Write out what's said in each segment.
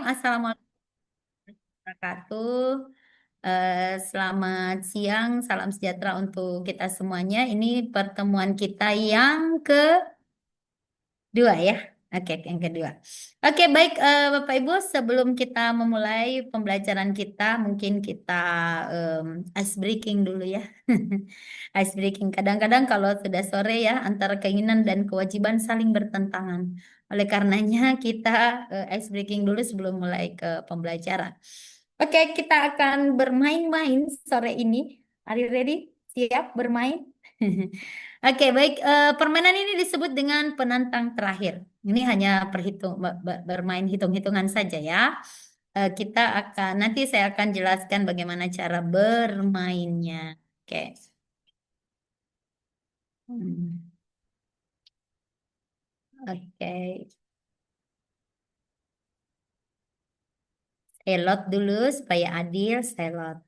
Assalamualaikum warahmatullahi wabarakatuh. Selamat siang, salam sejahtera untuk kita semuanya. Ini pertemuan kita yang kedua ya. Oke, yang kedua. Oke, baik Bapak Ibu, sebelum kita memulai pembelajaran kita, mungkin kita ice breaking dulu ya. Ice breaking. Kadang-kadang kalau sudah sore ya, antara keinginan dan kewajiban saling bertentangan. Oleh karenanya kita ice breaking dulu sebelum mulai ke pembelajaran. Oke, kita akan bermain-main sore ini. Are you ready? Siap bermain? Oke, baik. Permainan ini disebut dengan penantang terakhir. Ini hanya bermain hitung-hitungan saja ya. Kita akan nanti saya akan jelaskan bagaimana cara bermainnya. Oke. Hmm, Oke. Saya load dulu supaya adil. Saya load.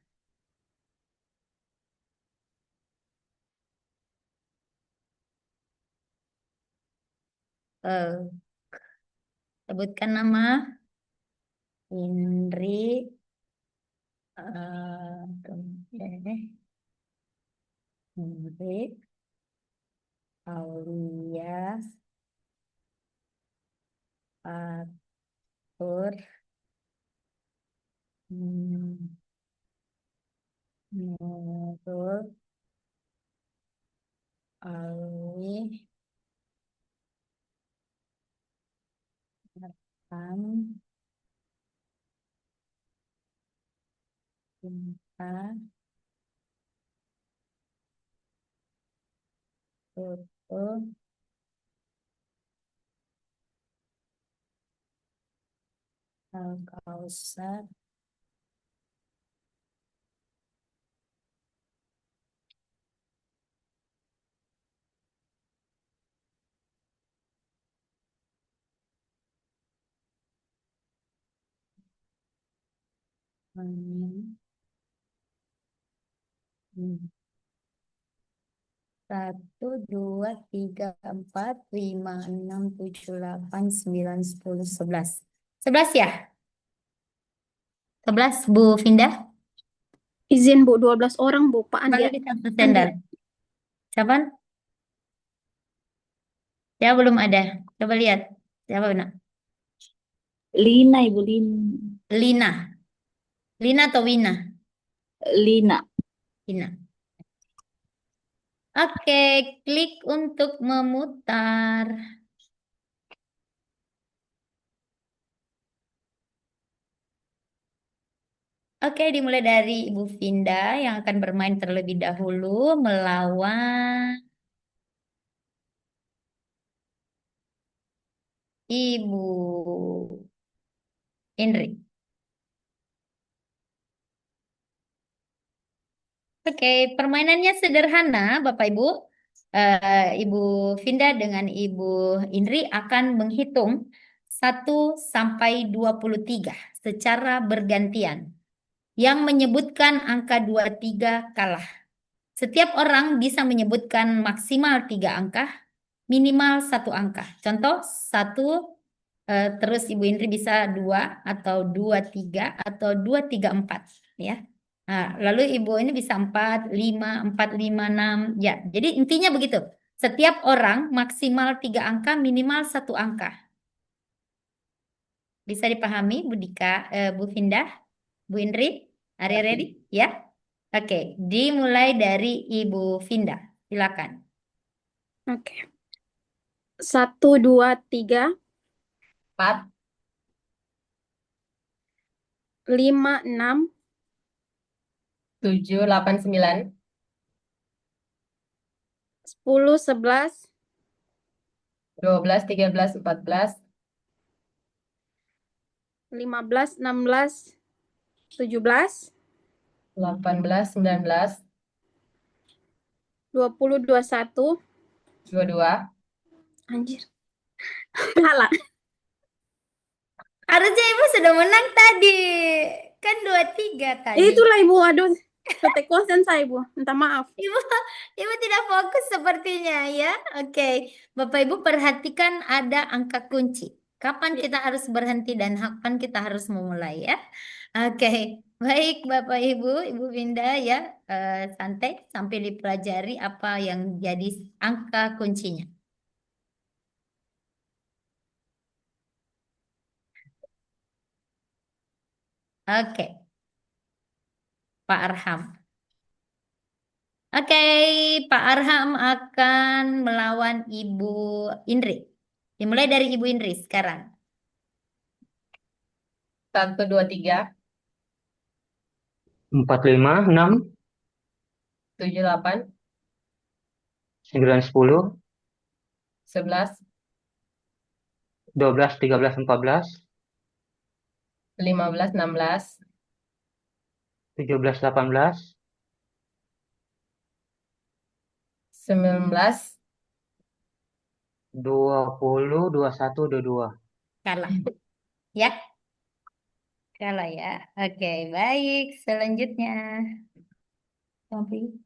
Eh, Sebutkan nama Indri. Oke. Indri Aulia Fatur hmm, Nurul Alwi Arfan Cinta Tutu Al-Kausar Amin. Satu, dua, tiga, empat, lima, enam, tujuh, delapan, sembilan, sepuluh, sebelas. 11 ya? 11, Bu Finda? Izin Bu, 12 orang Bu, Pak Andi. Kembali di satu sender. Siapa? Ya belum ada. Coba lihat. Siapa benar? Lina Ibu, Lina. Lina atau Wina? Lina. Lina. Oke, klik untuk memutar. Oke, dimulai dari Ibu Vinda yang akan bermain terlebih dahulu melawan Ibu Indri. Oke, permainannya sederhana, Bapak Ibu. Ibu Vinda dengan Ibu Indri akan menghitung 1 sampai 23 secara bergantian. Yang menyebutkan angka 23 kalah. Setiap orang bisa menyebutkan maksimal 3 angka, minimal 1 angka. Contoh, terus Ibu Indri bisa 2 atau 23 atau 2, 3, 4. Ya. Nah, lalu Ibu ini bisa 4, 5, 6. Ya, jadi intinya begitu. Setiap orang maksimal 3 angka, minimal 1 angka. Bisa dipahami, Bu Dika, Bu Finda, Bu Indri? Are you ready? Ya? Oke, dimulai dari Ibu Finda. Silakan. Oke. 1, 2, 3, 4, 5, 6, 7, 8, 9, 10, 11, 12, 13, 14, 15, 16, 17, 18, 19, 20, 21. 22. Anjir. Kalah. Harusnya Ibu sudah menang tadi. Kan 23 tadi. Itulah Ibu, aduh. Ketek kosen saya Ibu. Minta maaf. Ibu, Ibu tidak fokus sepertinya ya. Oke, Bapak Ibu perhatikan ada angka kunci. Kapan Ya. kita harus berhenti dan kapan kita harus memulai ya. Oke, baik Bapak Ibu, Ibu Winda ya, santai sampai dipelajari apa yang jadi angka kuncinya. Oke, Pak Arham. Oke, Pak Arham akan melawan Ibu Indri. Dimulai dari Ibu Indri sekarang. 1, 2, 3, 4, 5, 6, 7, 8, 9, 10, 11, 12, 13, 14, 15, 16, 17, 18, 19, 20, 21, 22. Kalah. Ya, kalah ya. Oke, baik. Selanjutnya. Tompi.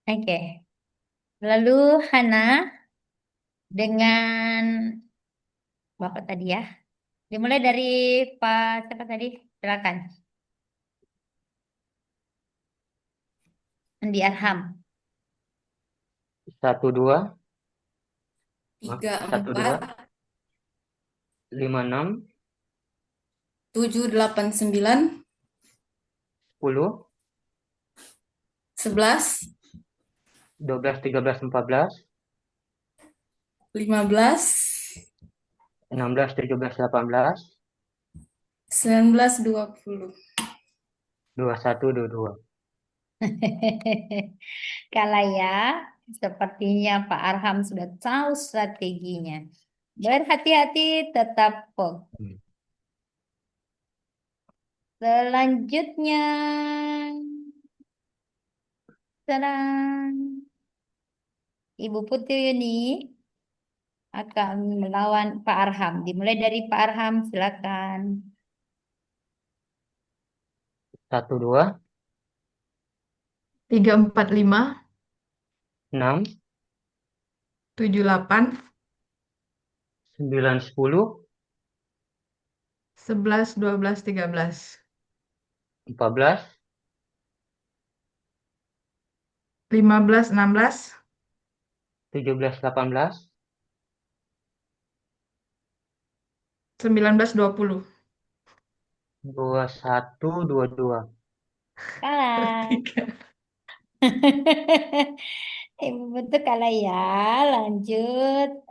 Oke. Lalu Hana dengan Bapak tadi ya. Dimulai dari Pak siapa tadi? Silakan. Andi Arham. 1, 2, 3, 1, 2, 5, 6, 7, 8, 9, 10, 11, 12, 13, 14, 15, 16, 17, 18, 19, 20. 21, 22. Kalah ya. Sepertinya Pak Arham sudah tahu strateginya. Berhati-hati, tetap fokus. Selanjutnya, sedang Ibu Putri ini akan melawan Pak Arham. Dimulai dari Pak Arham, silakan. 1, 2, 3, 4, 5, 6, 7, 8, 9, 10, 11, 12, 13, 14, 15, 16, 17, 18, 19, 20. 21, 22. Kalah. 3. Ibu betul kalah ya. Lanjut.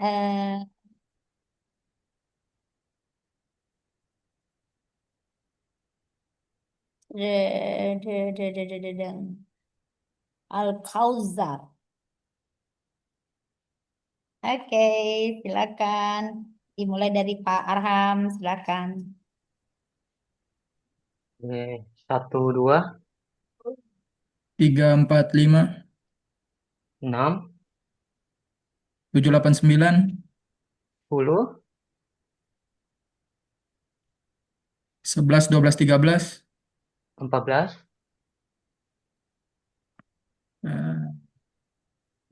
Al-Kausar. Oke, silakan. Dimulai dari Pak Arham, silakan. 1, 2, 3, 4, 5, 6, 7, 8, 9, 10, 11, 12, 13, 14,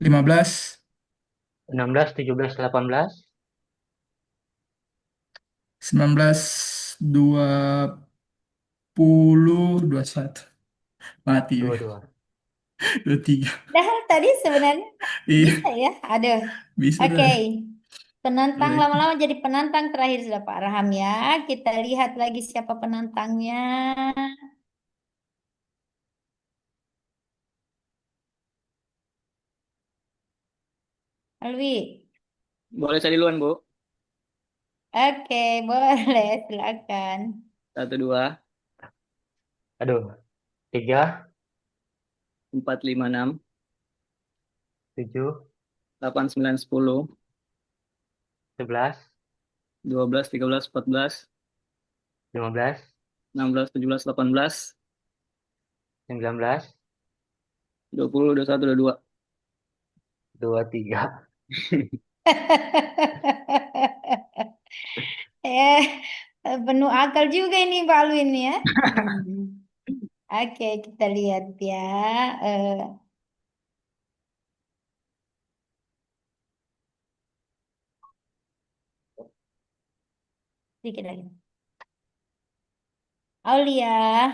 15, 16, 17, 18, 19, 20, 21. Mati ya. 22. 23. Dah tadi sebenarnya Iya, bisa ya. Aduh. bisa Oke. dah. Penantang Baik. lama-lama jadi penantang terakhir sudah Pak Arham ya. Kita lihat lagi siapa penantangnya. Alwi. Boleh saya duluan, Bu. Oke, boleh silakan. 1, 2, Aduh. 3, 4, 5, 6, 7, 8, 9, 10, 11, 12, 13, 14, 15, 16, 17, 18, 19, 20, 21, 22. 23. Eh, penuh akal juga ini Pak Alwin ya. Hmm. Oke, kita lihat ya. Eh, sedikit lagi. Aulia.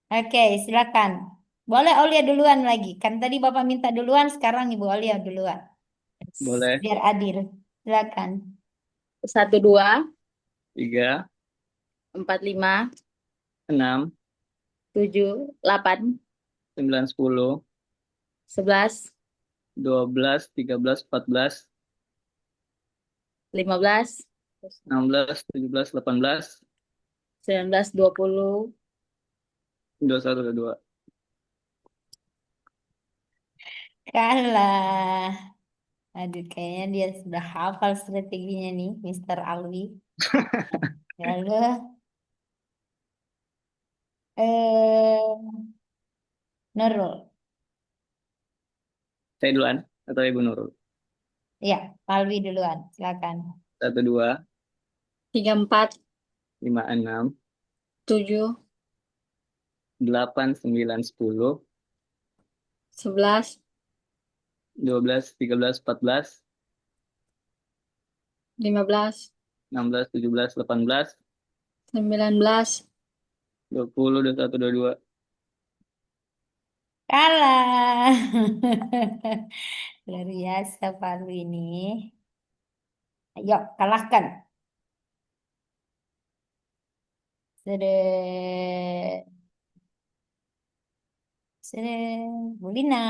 Oke, silakan. Boleh Aulia duluan lagi. Kan tadi Bapak minta duluan, sekarang Ibu Aulia duluan. Boleh. Biar adil. Silakan. 1, 2, 3, 4, 5, 6, 7, 8, 9, 10, 11, 12, 13, 14, 15, 16, 17, 18, 19, 20. 21, 22. Kalah. Aduh, kayaknya dia sudah hafal strateginya nih, Mr. Alwi. Lalu, eh, Nurul. Saya duluan atau Ibu Nurul? Ya, Alwi duluan. Silakan. 1, 2, 3, 4, 5, 6, 7, 8, 9, 10, 11, 12, 13, 14, 15, 16, 17, 18, 19. 20, 21, 22. Kalah. Luar biasa Pak Alwi ini. Ayo, kalahkan. Sudah. Sudah. Bu Lina.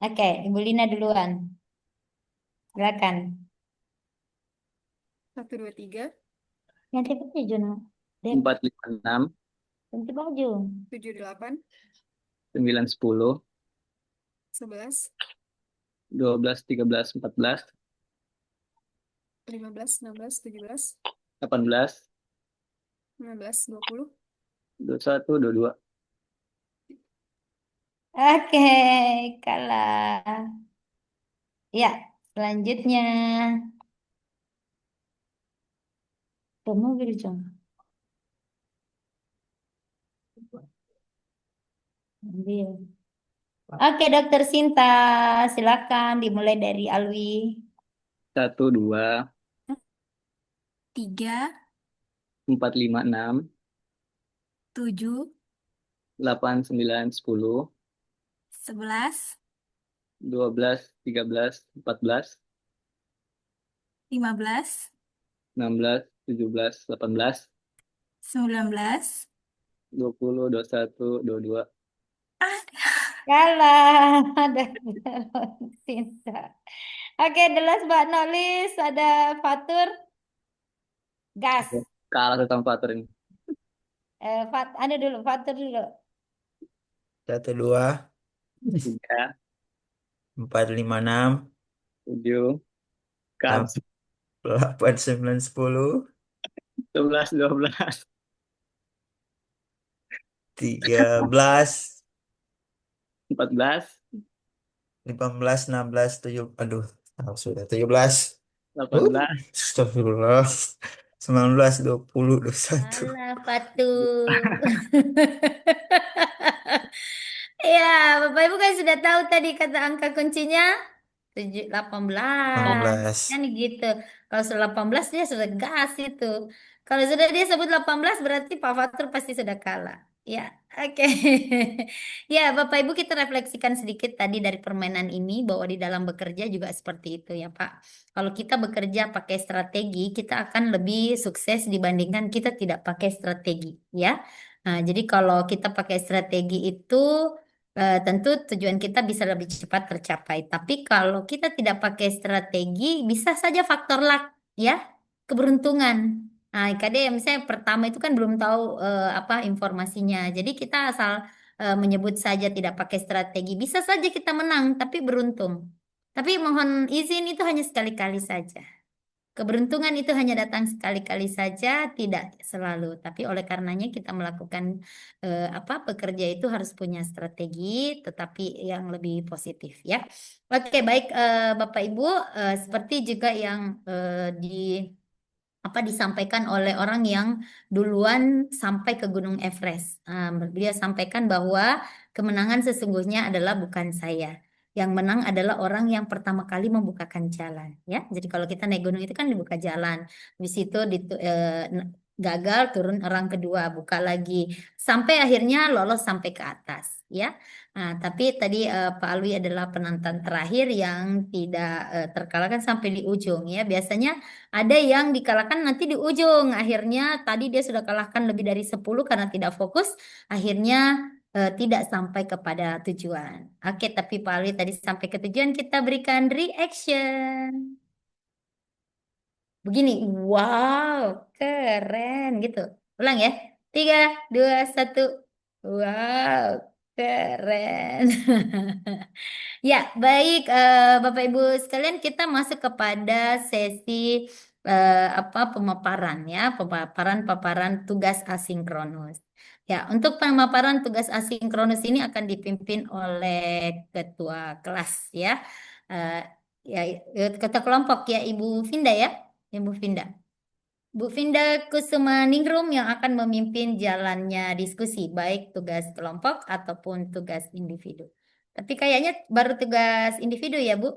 Oke, Ibu Lina duluan. Silakan. 1, 2, 3, Ganti baju, Jono. Dek, 4, 5, 6, ganti baju. 7, 8, 9, 10, 11, 12, 13, 14, 15, 16, 17, 18, 19, 20. 21, 22. Oke, kalah. Ya, selanjutnya. Ke mobil, Jom. Ambil. Oke, Dokter Sinta, silakan dimulai dari Alwi. 1, 2, 3, 4, 5, 6, 7, 8, 9, 10, 11, 12, 13, 14, 15, 16, 17, 18, 19. 20, 21, 22. Kalah, Dokter Sinta. Oke, the last but not least, ada Fatur. Gas. Kalah tentang Fatur ini. Ada dulu, Fatur dulu. 1, 2, 3, 4, 5, 6, 7, Kat, 8, 9, 10, 11, 12, 13, 14, 15, 16, 7. Aduh, sudah 17. 18, Astagfirullah. 19, 20, 21. Alah, Fatur. Ya, Bapak Ibu kan sudah tahu tadi kata angka kuncinya 18. 18. Kan gitu. Kalau sudah 18 dia sudah gas itu. Kalau sudah dia sebut 18 berarti Pak Fatur pasti sudah kalah. Ya, oke. Ya, Bapak Ibu kita refleksikan sedikit tadi dari permainan ini bahwa di dalam bekerja juga seperti itu ya, Pak. Kalau kita bekerja pakai strategi, kita akan lebih sukses dibandingkan kita tidak pakai strategi, ya. Nah, jadi kalau kita pakai strategi itu tentu tujuan kita bisa lebih cepat tercapai. Tapi kalau kita tidak pakai strategi, bisa saja faktor luck, ya, keberuntungan. Nah, KD misalnya pertama itu kan belum tahu apa informasinya. Jadi kita asal menyebut saja tidak pakai strategi, bisa saja kita menang, tapi beruntung. Tapi mohon izin itu hanya sekali-kali saja. Keberuntungan itu hanya datang sekali-kali saja, tidak selalu. Tapi oleh karenanya kita melakukan apa bekerja itu harus punya strategi, tetapi yang lebih positif ya. Oke, baik Bapak Ibu, seperti juga yang apa disampaikan oleh orang yang duluan sampai ke Gunung Everest. Beliau sampaikan bahwa kemenangan sesungguhnya adalah bukan saya. Yang menang adalah orang yang pertama kali membukakan jalan, ya. Jadi kalau kita naik gunung itu kan dibuka jalan, habis itu gagal turun orang kedua, buka lagi, sampai akhirnya lolos sampai ke atas, ya. Nah, tapi tadi Pak Alwi adalah penantang terakhir yang tidak terkalahkan sampai di ujung, ya. Biasanya ada yang dikalahkan nanti di ujung. Akhirnya tadi dia sudah kalahkan lebih dari 10 karena tidak fokus. Akhirnya tidak sampai kepada tujuan. Oke, tapi Pak Ali tadi sampai ke tujuan kita berikan reaction. Begini, wow, keren gitu. Ulang ya. 3, 2, 1. Wow, keren. Ya, baik Bapak Ibu sekalian, kita masuk kepada sesi pemaparan ya, paparan tugas asinkronus. Ya, untuk pemaparan tugas asinkronus ini akan dipimpin oleh ketua kelas ya. Eh, ya, ketua kelompok ya Ibu Finda ya, Ibu Finda. Bu Finda Kusuma Ningrum yang akan memimpin jalannya diskusi, baik tugas kelompok ataupun tugas individu. Tapi kayaknya baru tugas individu ya, Bu?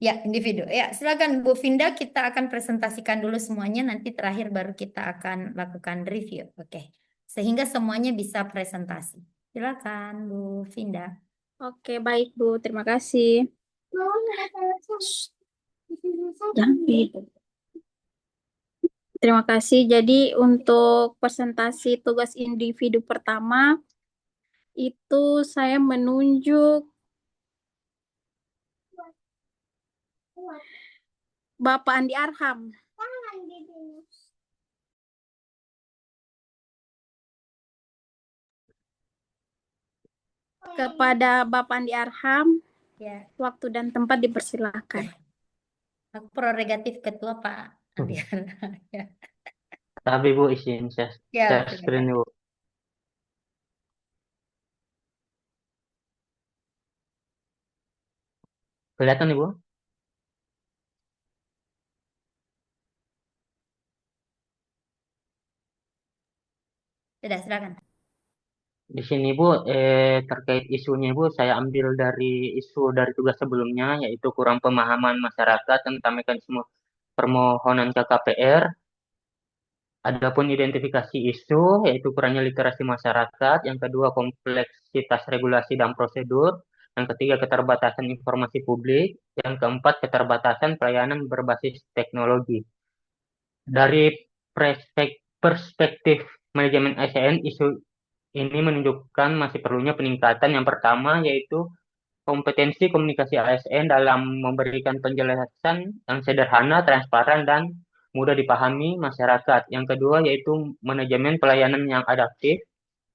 Ya, individu. Ya, silakan Bu Finda, kita akan presentasikan dulu semuanya, nanti terakhir baru kita akan lakukan review. Oke. Sehingga semuanya bisa presentasi. Silakan Bu Finda. Oke, baik Bu. Terima kasih. Jangan gitu. Terima kasih. Jadi untuk presentasi tugas individu pertama itu saya menunjuk Bapak Andi Arham. Kepada Bapak Andi Arham, Ya, waktu dan tempat dipersilakan. aku prerogatif ketua Pak Andi. Ya, Tapi Bu izin share ya, screen Bu. Kelihatan nih Bu? sudah silakan. Di sini Bu, terkait isunya Bu, saya ambil dari isu dari tugas sebelumnya, yaitu kurang pemahaman masyarakat tentang mekanisme permohonan KKPR. Adapun identifikasi isu, yaitu kurangnya literasi masyarakat. Yang kedua, kompleksitas regulasi dan prosedur. Yang ketiga, keterbatasan informasi publik. Yang keempat, keterbatasan pelayanan berbasis teknologi. Dari perspektif manajemen ASN, isu ini menunjukkan masih perlunya peningkatan. Yang pertama, yaitu kompetensi komunikasi ASN dalam memberikan penjelasan yang sederhana, transparan, dan mudah dipahami masyarakat. Yang kedua yaitu manajemen pelayanan yang adaptif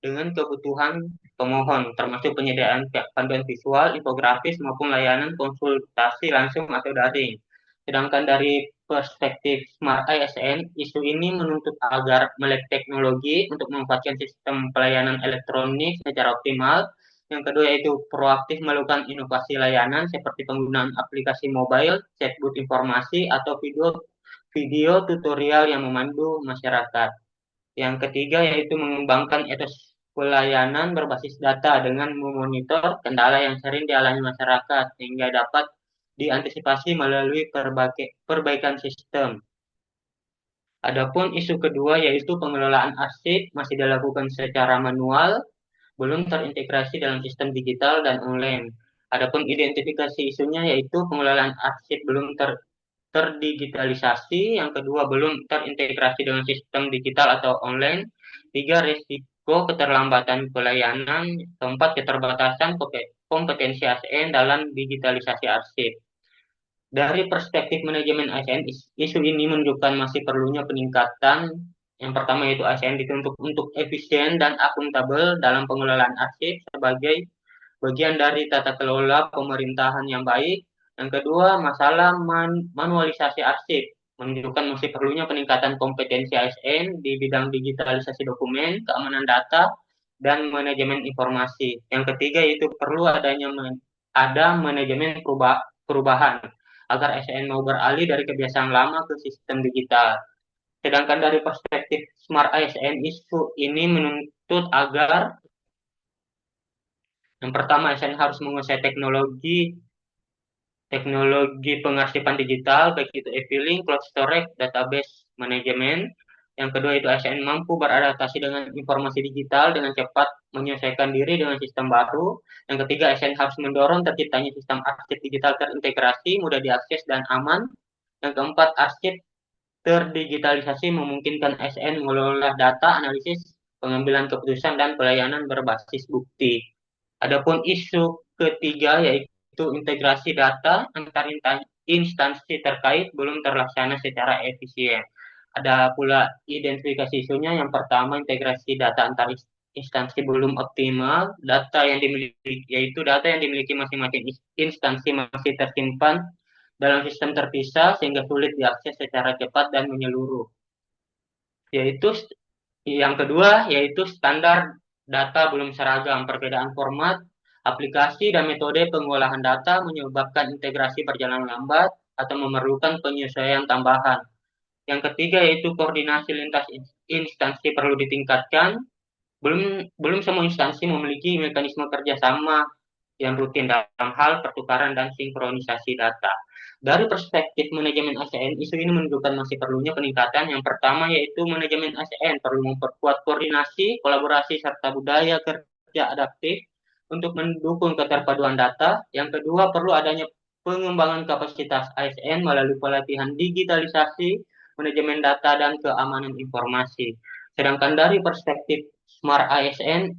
dengan kebutuhan pemohon, termasuk penyediaan panduan visual, infografis, maupun layanan konsultasi langsung atau daring. Sedangkan dari perspektif Smart ASN, isu ini menuntut agar melek teknologi untuk memanfaatkan sistem pelayanan elektronik secara optimal. Yang kedua yaitu proaktif melakukan inovasi layanan seperti penggunaan aplikasi mobile, chatbot informasi, atau video tutorial yang memandu masyarakat. Yang ketiga yaitu mengembangkan etos pelayanan berbasis data dengan memonitor kendala yang sering dialami masyarakat sehingga dapat diantisipasi melalui perbaikan sistem. Adapun isu kedua yaitu pengelolaan arsip masih dilakukan secara manual, belum terintegrasi dalam sistem digital dan online. Adapun identifikasi isunya yaitu pengelolaan arsip belum terdigitalisasi, yang kedua belum terintegrasi dengan sistem digital atau online, tiga risiko keterlambatan pelayanan, keempat keterbatasan kompetensi ASN dalam digitalisasi arsip. Dari perspektif manajemen ASN, isu ini menunjukkan masih perlunya peningkatan. Yang pertama yaitu ASN dituntut untuk efisien dan akuntabel dalam pengelolaan arsip sebagai bagian dari tata kelola pemerintahan yang baik. Yang kedua, masalah manualisasi arsip menunjukkan masih perlunya peningkatan kompetensi ASN di bidang digitalisasi dokumen, keamanan data, dan manajemen informasi. Yang ketiga, itu perlu ada manajemen perubahan agar ASN mau beralih dari kebiasaan lama ke sistem digital. Sedangkan dari perspektif Smart ASN, isu ini menuntut agar yang pertama ASN harus menguasai teknologi teknologi pengarsipan digital, baik itu e-filing, cloud storage, database manajemen. Yang kedua itu ASN mampu beradaptasi dengan informasi digital dengan cepat menyesuaikan diri dengan sistem baru. Yang ketiga, ASN harus mendorong terciptanya sistem arsip digital terintegrasi, mudah diakses dan aman. Yang keempat, arsip terdigitalisasi memungkinkan ASN mengelola data, analisis, pengambilan keputusan, dan pelayanan berbasis bukti. Adapun isu ketiga yaitu integrasi data antar instansi terkait belum terlaksana secara efisien. Ada pula identifikasi isunya. Yang pertama, integrasi data antar instansi belum optimal. Data yang dimiliki masing-masing instansi masih tersimpan dalam sistem terpisah sehingga sulit diakses secara cepat dan menyeluruh. Yaitu yang kedua yaitu standar data belum seragam, perbedaan format, aplikasi dan metode pengolahan data menyebabkan integrasi berjalan lambat atau memerlukan penyesuaian tambahan. Yang ketiga yaitu koordinasi lintas instansi perlu ditingkatkan. Belum semua instansi memiliki mekanisme kerjasama yang rutin dalam hal pertukaran dan sinkronisasi data. Dari perspektif manajemen ASN, isu ini menunjukkan masih perlunya peningkatan. Yang pertama yaitu manajemen ASN perlu memperkuat koordinasi, kolaborasi, serta budaya kerja adaptif untuk mendukung keterpaduan data. Yang kedua, perlu adanya pengembangan kapasitas ASN melalui pelatihan digitalisasi, manajemen data, dan keamanan informasi. Sedangkan dari perspektif Smart ASN,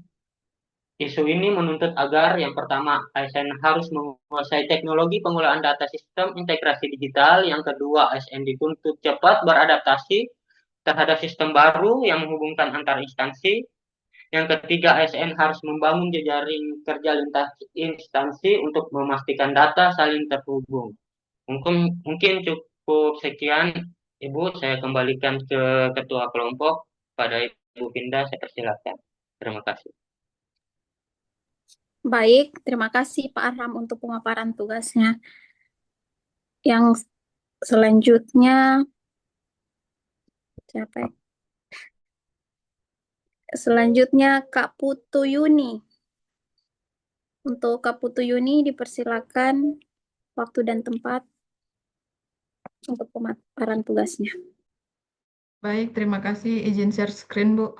isu ini menuntut agar yang pertama ASN harus menguasai teknologi pengolahan data sistem integrasi digital. Yang kedua, ASN dituntut cepat beradaptasi terhadap sistem baru yang menghubungkan antar instansi. Yang ketiga, ASN harus membangun jejaring kerja lintas instansi untuk memastikan data saling terhubung. Mungkin cukup sekian, Ibu. Saya kembalikan ke Ketua Kelompok. Pada Ibu Pinda, saya persilakan. Terima kasih. Baik, terima kasih Pak Arham untuk pemaparan tugasnya. Yang selanjutnya, siapa ya? Selanjutnya Kak Putu Yuni. Untuk Kak Putu Yuni dipersilakan waktu dan tempat untuk pemaparan tugasnya. Baik, terima kasih. Izin share screen, Bu.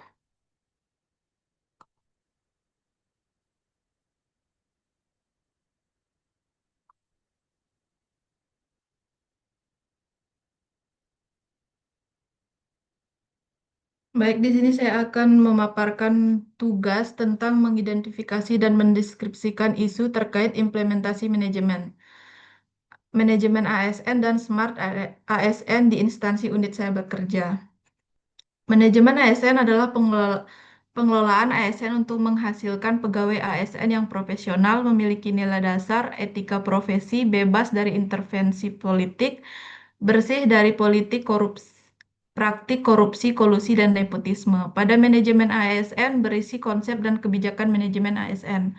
Baik, di sini saya akan memaparkan tugas tentang mengidentifikasi dan mendeskripsikan isu terkait implementasi manajemen ASN dan Smart ASN di instansi unit saya bekerja. Manajemen ASN adalah pengelolaan ASN untuk menghasilkan pegawai ASN yang profesional, memiliki nilai dasar, etika profesi, bebas dari intervensi politik, bersih dari praktik korupsi, kolusi, dan nepotisme. Pada manajemen ASN berisi konsep dan kebijakan manajemen ASN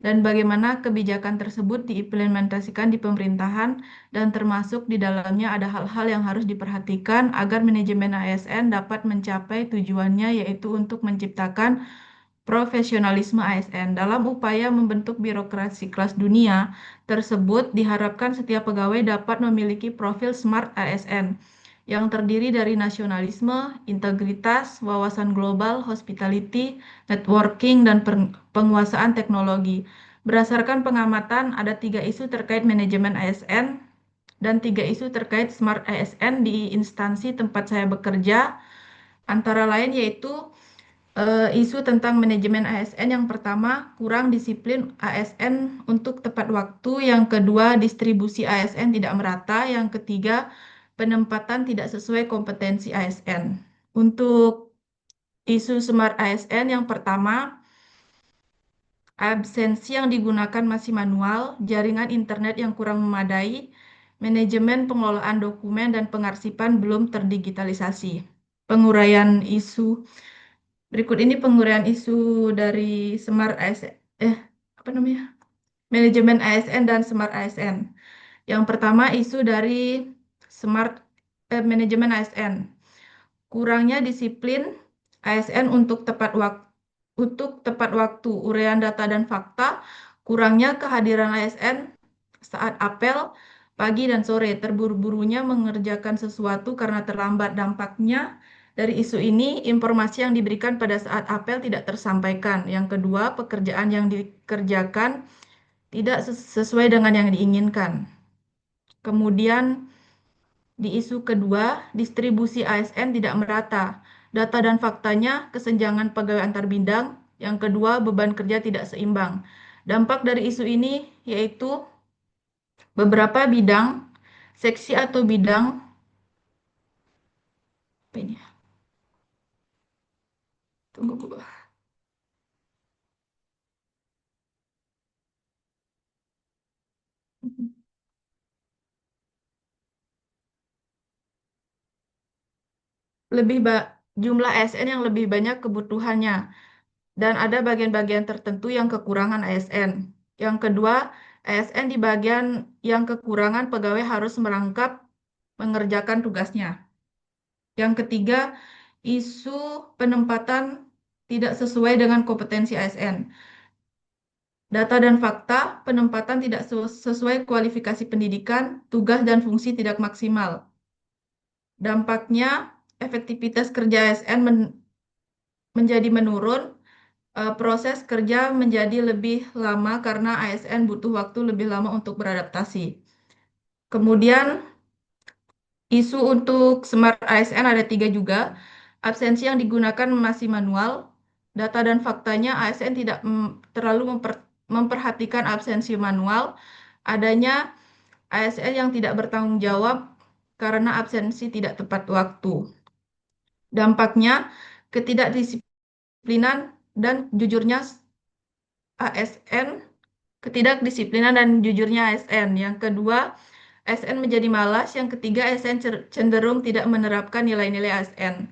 dan bagaimana kebijakan tersebut diimplementasikan di pemerintahan, dan termasuk di dalamnya ada hal-hal yang harus diperhatikan agar manajemen ASN dapat mencapai tujuannya, yaitu untuk menciptakan profesionalisme ASN. Dalam upaya membentuk birokrasi kelas dunia tersebut, diharapkan setiap pegawai dapat memiliki profil Smart ASN yang terdiri dari nasionalisme, integritas, wawasan global, hospitality, networking, dan penguasaan teknologi. Berdasarkan pengamatan, ada 3 isu terkait manajemen ASN dan 3 isu terkait Smart ASN di instansi tempat saya bekerja. Antara lain yaitu isu tentang manajemen ASN. Yang pertama, kurang disiplin ASN untuk tepat waktu. Yang kedua, distribusi ASN tidak merata. Yang ketiga, penempatan tidak sesuai kompetensi ASN. Untuk isu Smart ASN yang pertama, absensi yang digunakan masih manual, jaringan internet yang kurang memadai, manajemen pengelolaan dokumen dan pengarsipan belum terdigitalisasi. Penguraian isu Berikut ini penguraian isu dari Smart ASN, manajemen ASN dan Smart ASN. Yang pertama, isu dari smart manajemen ASN. Kurangnya disiplin ASN untuk tepat waktu uraian data dan fakta, kurangnya kehadiran ASN saat apel pagi dan sore, terburu-burunya mengerjakan sesuatu karena terlambat. Dampaknya dari isu ini, informasi yang diberikan pada saat apel tidak tersampaikan. Yang kedua, pekerjaan yang dikerjakan tidak sesuai dengan yang diinginkan. Kemudian di isu kedua, distribusi ASN tidak merata. Data dan faktanya, kesenjangan pegawai antar bidang. Yang kedua, beban kerja tidak seimbang. Dampak dari isu ini yaitu beberapa bidang, seksi atau bidang, apa ini? Tunggu. Jumlah ASN yang lebih banyak kebutuhannya dan ada bagian-bagian tertentu yang kekurangan ASN. Yang kedua, ASN di bagian yang kekurangan pegawai harus merangkap mengerjakan tugasnya. Yang ketiga, isu penempatan tidak sesuai dengan kompetensi ASN. Data dan fakta, penempatan tidak sesuai kualifikasi pendidikan, tugas dan fungsi tidak maksimal. Dampaknya, efektivitas kerja ASN menjadi menurun, proses kerja menjadi lebih lama karena ASN butuh waktu lebih lama untuk beradaptasi. Kemudian, isu untuk Smart ASN ada 3 juga. Absensi yang digunakan masih manual. Data dan faktanya ASN tidak terlalu memperhatikan absensi manual. Adanya ASN yang tidak bertanggung jawab karena absensi tidak tepat waktu. Dampaknya ketidakdisiplinan dan jujurnya ASN, ketidakdisiplinan dan jujurnya ASN. Yang kedua, ASN menjadi malas. Yang ketiga, ASN cenderung tidak menerapkan nilai-nilai ASN.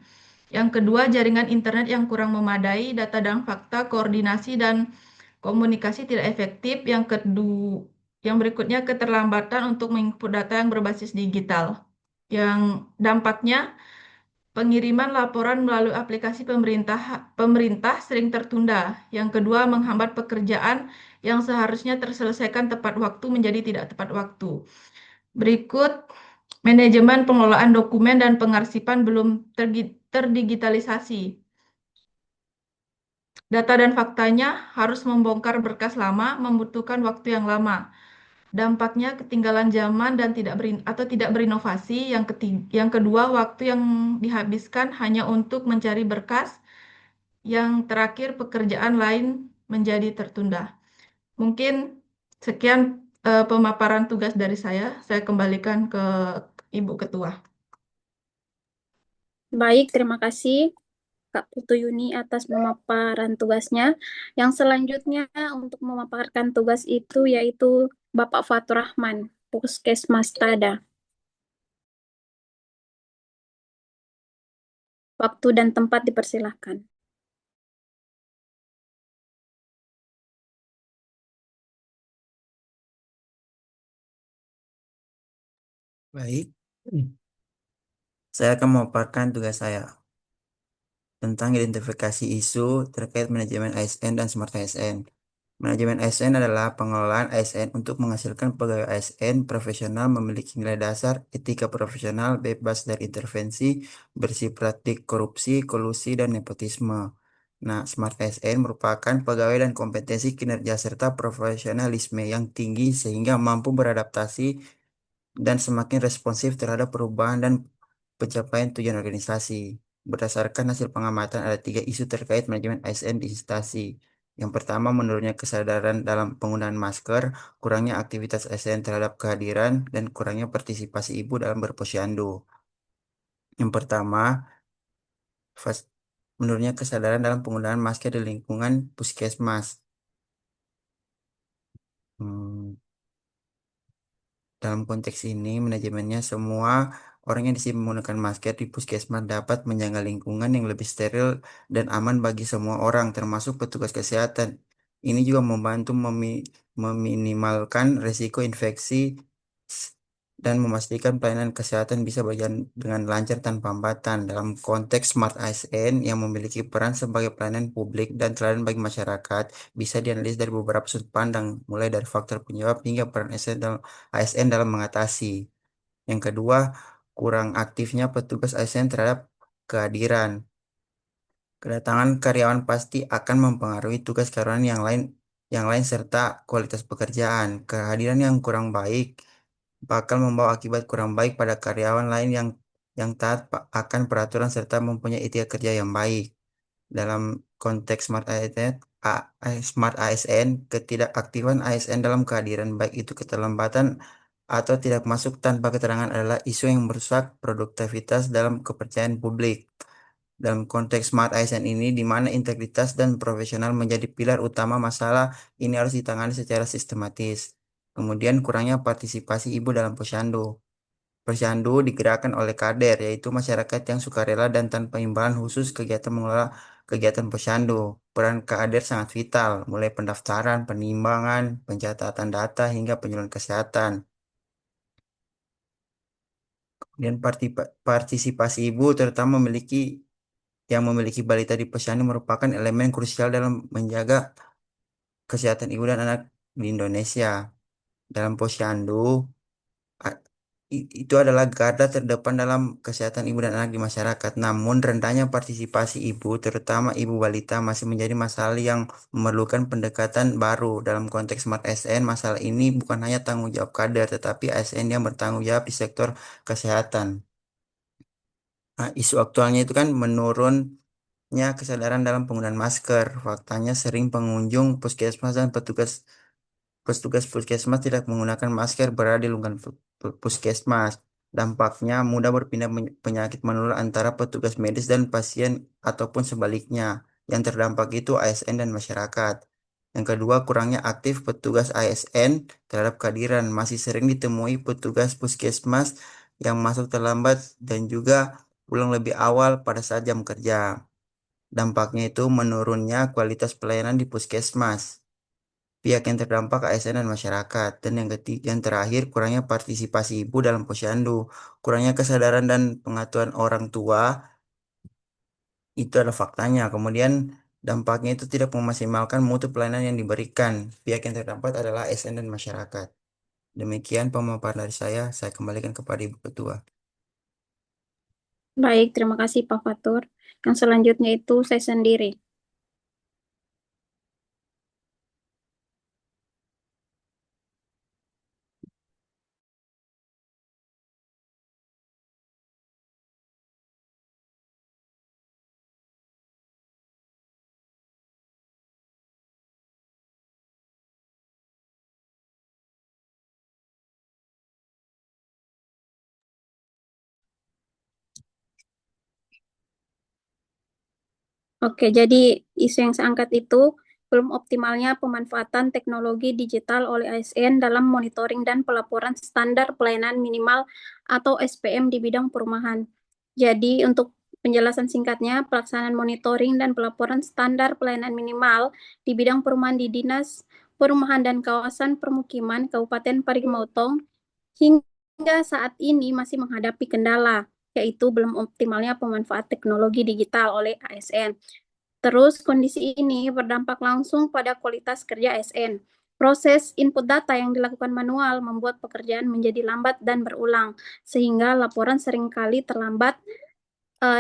Yang kedua, jaringan internet yang kurang memadai, data dan fakta, koordinasi dan komunikasi tidak efektif. Yang berikutnya, keterlambatan untuk menginput data yang berbasis digital. Yang dampaknya, pengiriman laporan melalui aplikasi pemerintah sering tertunda. Yang kedua, menghambat pekerjaan yang seharusnya terselesaikan tepat waktu menjadi tidak tepat waktu. Berikut, manajemen pengelolaan dokumen dan pengarsipan belum terdigitalisasi. Data dan faktanya harus membongkar berkas lama, membutuhkan waktu yang lama. Dampaknya ketinggalan zaman dan tidak berinovasi. Yang kedua, waktu yang dihabiskan hanya untuk mencari berkas. Yang terakhir, pekerjaan lain menjadi tertunda. Mungkin sekian pemaparan tugas dari saya. Saya kembalikan ke Ibu Ketua. Baik, terima kasih Kak Putu Yuni atas pemaparan tugasnya. Yang selanjutnya untuk memaparkan tugas itu yaitu Bapak Fatur Rahman, Puskesmas Tada. Waktu dan tempat dipersilahkan. Baik, saya akan memaparkan tugas saya tentang identifikasi isu terkait manajemen ASN dan Smart ASN. Manajemen ASN adalah pengelolaan ASN untuk menghasilkan pegawai ASN profesional memiliki nilai dasar, etika profesional, bebas dari intervensi, bersih praktik korupsi, kolusi, dan nepotisme. Nah, Smart ASN merupakan pegawai dan kompetensi kinerja serta profesionalisme yang tinggi sehingga mampu beradaptasi dan semakin responsif terhadap perubahan dan pencapaian tujuan organisasi. Berdasarkan hasil pengamatan, ada 3 isu terkait manajemen ASN di instansi. Yang pertama, menurunnya kesadaran dalam penggunaan masker, kurangnya aktivitas ASN terhadap kehadiran, dan kurangnya partisipasi ibu dalam berposyandu. Yang pertama, menurunnya kesadaran dalam penggunaan masker di lingkungan puskesmas. Hmm, Dalam konteks ini, manajemennya semua orang yang disiplin menggunakan masker di puskesmas dapat menjaga lingkungan yang lebih steril dan aman bagi semua orang, termasuk petugas kesehatan. Ini juga membantu meminimalkan risiko infeksi dan memastikan pelayanan kesehatan bisa berjalan dengan lancar tanpa hambatan. Dalam konteks Smart ASN yang memiliki peran sebagai pelayanan publik dan teladan bagi masyarakat, bisa dianalisis dari beberapa sudut pandang, mulai dari faktor penyebab hingga peran ASN dalam mengatasi. Yang kedua, kurang aktifnya petugas ASN terhadap kehadiran. Kedatangan karyawan pasti akan mempengaruhi tugas karyawan yang lain serta kualitas pekerjaan. Kehadiran yang kurang baik bakal membawa akibat kurang baik pada karyawan lain yang taat akan peraturan serta mempunyai etika kerja yang baik. Dalam konteks Smart ASN, ketidakaktifan ASN dalam kehadiran baik itu keterlambatan atau tidak masuk tanpa keterangan adalah isu yang merusak produktivitas dalam kepercayaan publik. Dalam konteks Smart ASN ini, di mana integritas dan profesional menjadi pilar utama, masalah ini harus ditangani secara sistematis. Kemudian kurangnya partisipasi ibu dalam posyandu. Posyandu digerakkan oleh kader, yaitu masyarakat yang sukarela dan tanpa imbalan khusus kegiatan mengelola kegiatan posyandu. Peran kader sangat vital, mulai pendaftaran, penimbangan, pencatatan data, hingga penyuluhan kesehatan. Kemudian partisipasi ibu, terutama yang memiliki balita di posyandu, merupakan elemen krusial dalam menjaga kesehatan ibu dan anak di Indonesia. Dalam posyandu, A- itu adalah garda terdepan dalam kesehatan ibu dan anak di masyarakat. Namun, rendahnya partisipasi ibu, terutama ibu balita, masih menjadi masalah yang memerlukan pendekatan baru. Dalam konteks Smart ASN, masalah ini bukan hanya tanggung jawab kader, tetapi ASN yang bertanggung jawab di sektor kesehatan. Nah, isu aktualnya itu kan menurunnya kesadaran dalam penggunaan masker. Faktanya sering pengunjung puskesmas dan petugas puskesmas tidak menggunakan masker berada di lingkungan puskesmas. Dampaknya mudah berpindah penyakit menular antara petugas medis dan pasien ataupun sebaliknya. Yang terdampak itu ASN dan masyarakat. Yang kedua, kurangnya aktif petugas ASN terhadap kehadiran. Masih sering ditemui petugas puskesmas yang masuk terlambat dan juga pulang lebih awal pada saat jam kerja. Dampaknya itu menurunnya kualitas pelayanan di puskesmas. Pihak yang terdampak ASN dan masyarakat. Dan yang ketiga, yang terakhir, kurangnya partisipasi ibu dalam posyandu. Kurangnya kesadaran dan pengetahuan orang tua, itu adalah faktanya. Kemudian dampaknya itu tidak memaksimalkan mutu pelayanan yang diberikan. Pihak yang terdampak adalah ASN dan masyarakat. Demikian pemaparan dari saya kembalikan kepada Ibu Ketua. Baik, terima kasih Pak Fatur. Yang selanjutnya itu saya sendiri. Oke, jadi isu yang saya angkat itu belum optimalnya pemanfaatan teknologi digital oleh ASN dalam monitoring dan pelaporan standar pelayanan minimal atau SPM di bidang perumahan. Jadi untuk penjelasan singkatnya, pelaksanaan monitoring dan pelaporan standar pelayanan minimal di bidang perumahan di Dinas Perumahan dan Kawasan Permukiman Kabupaten Parigimotong hingga saat ini masih menghadapi kendala, yaitu belum optimalnya pemanfaat teknologi digital oleh ASN. Terus kondisi ini berdampak langsung pada kualitas kerja ASN. Proses input data yang dilakukan manual membuat pekerjaan menjadi lambat dan berulang, sehingga laporan seringkali terlambat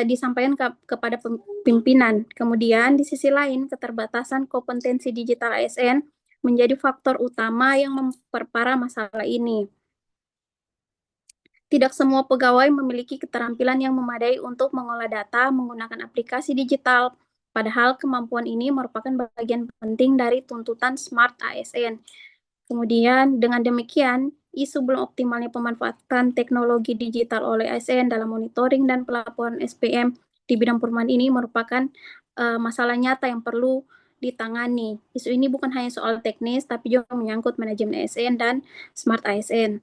disampaikan kepada pimpinan. Kemudian di sisi lain, keterbatasan kompetensi digital ASN menjadi faktor utama yang memperparah masalah ini. Tidak semua pegawai memiliki keterampilan yang memadai untuk mengolah data menggunakan aplikasi digital, padahal kemampuan ini merupakan bagian penting dari tuntutan Smart ASN. Kemudian, dengan demikian, isu belum optimalnya pemanfaatan teknologi digital oleh ASN dalam monitoring dan pelaporan SPM di bidang perumahan ini merupakan masalah nyata yang perlu ditangani. Isu ini bukan hanya soal teknis, tapi juga menyangkut manajemen ASN dan Smart ASN.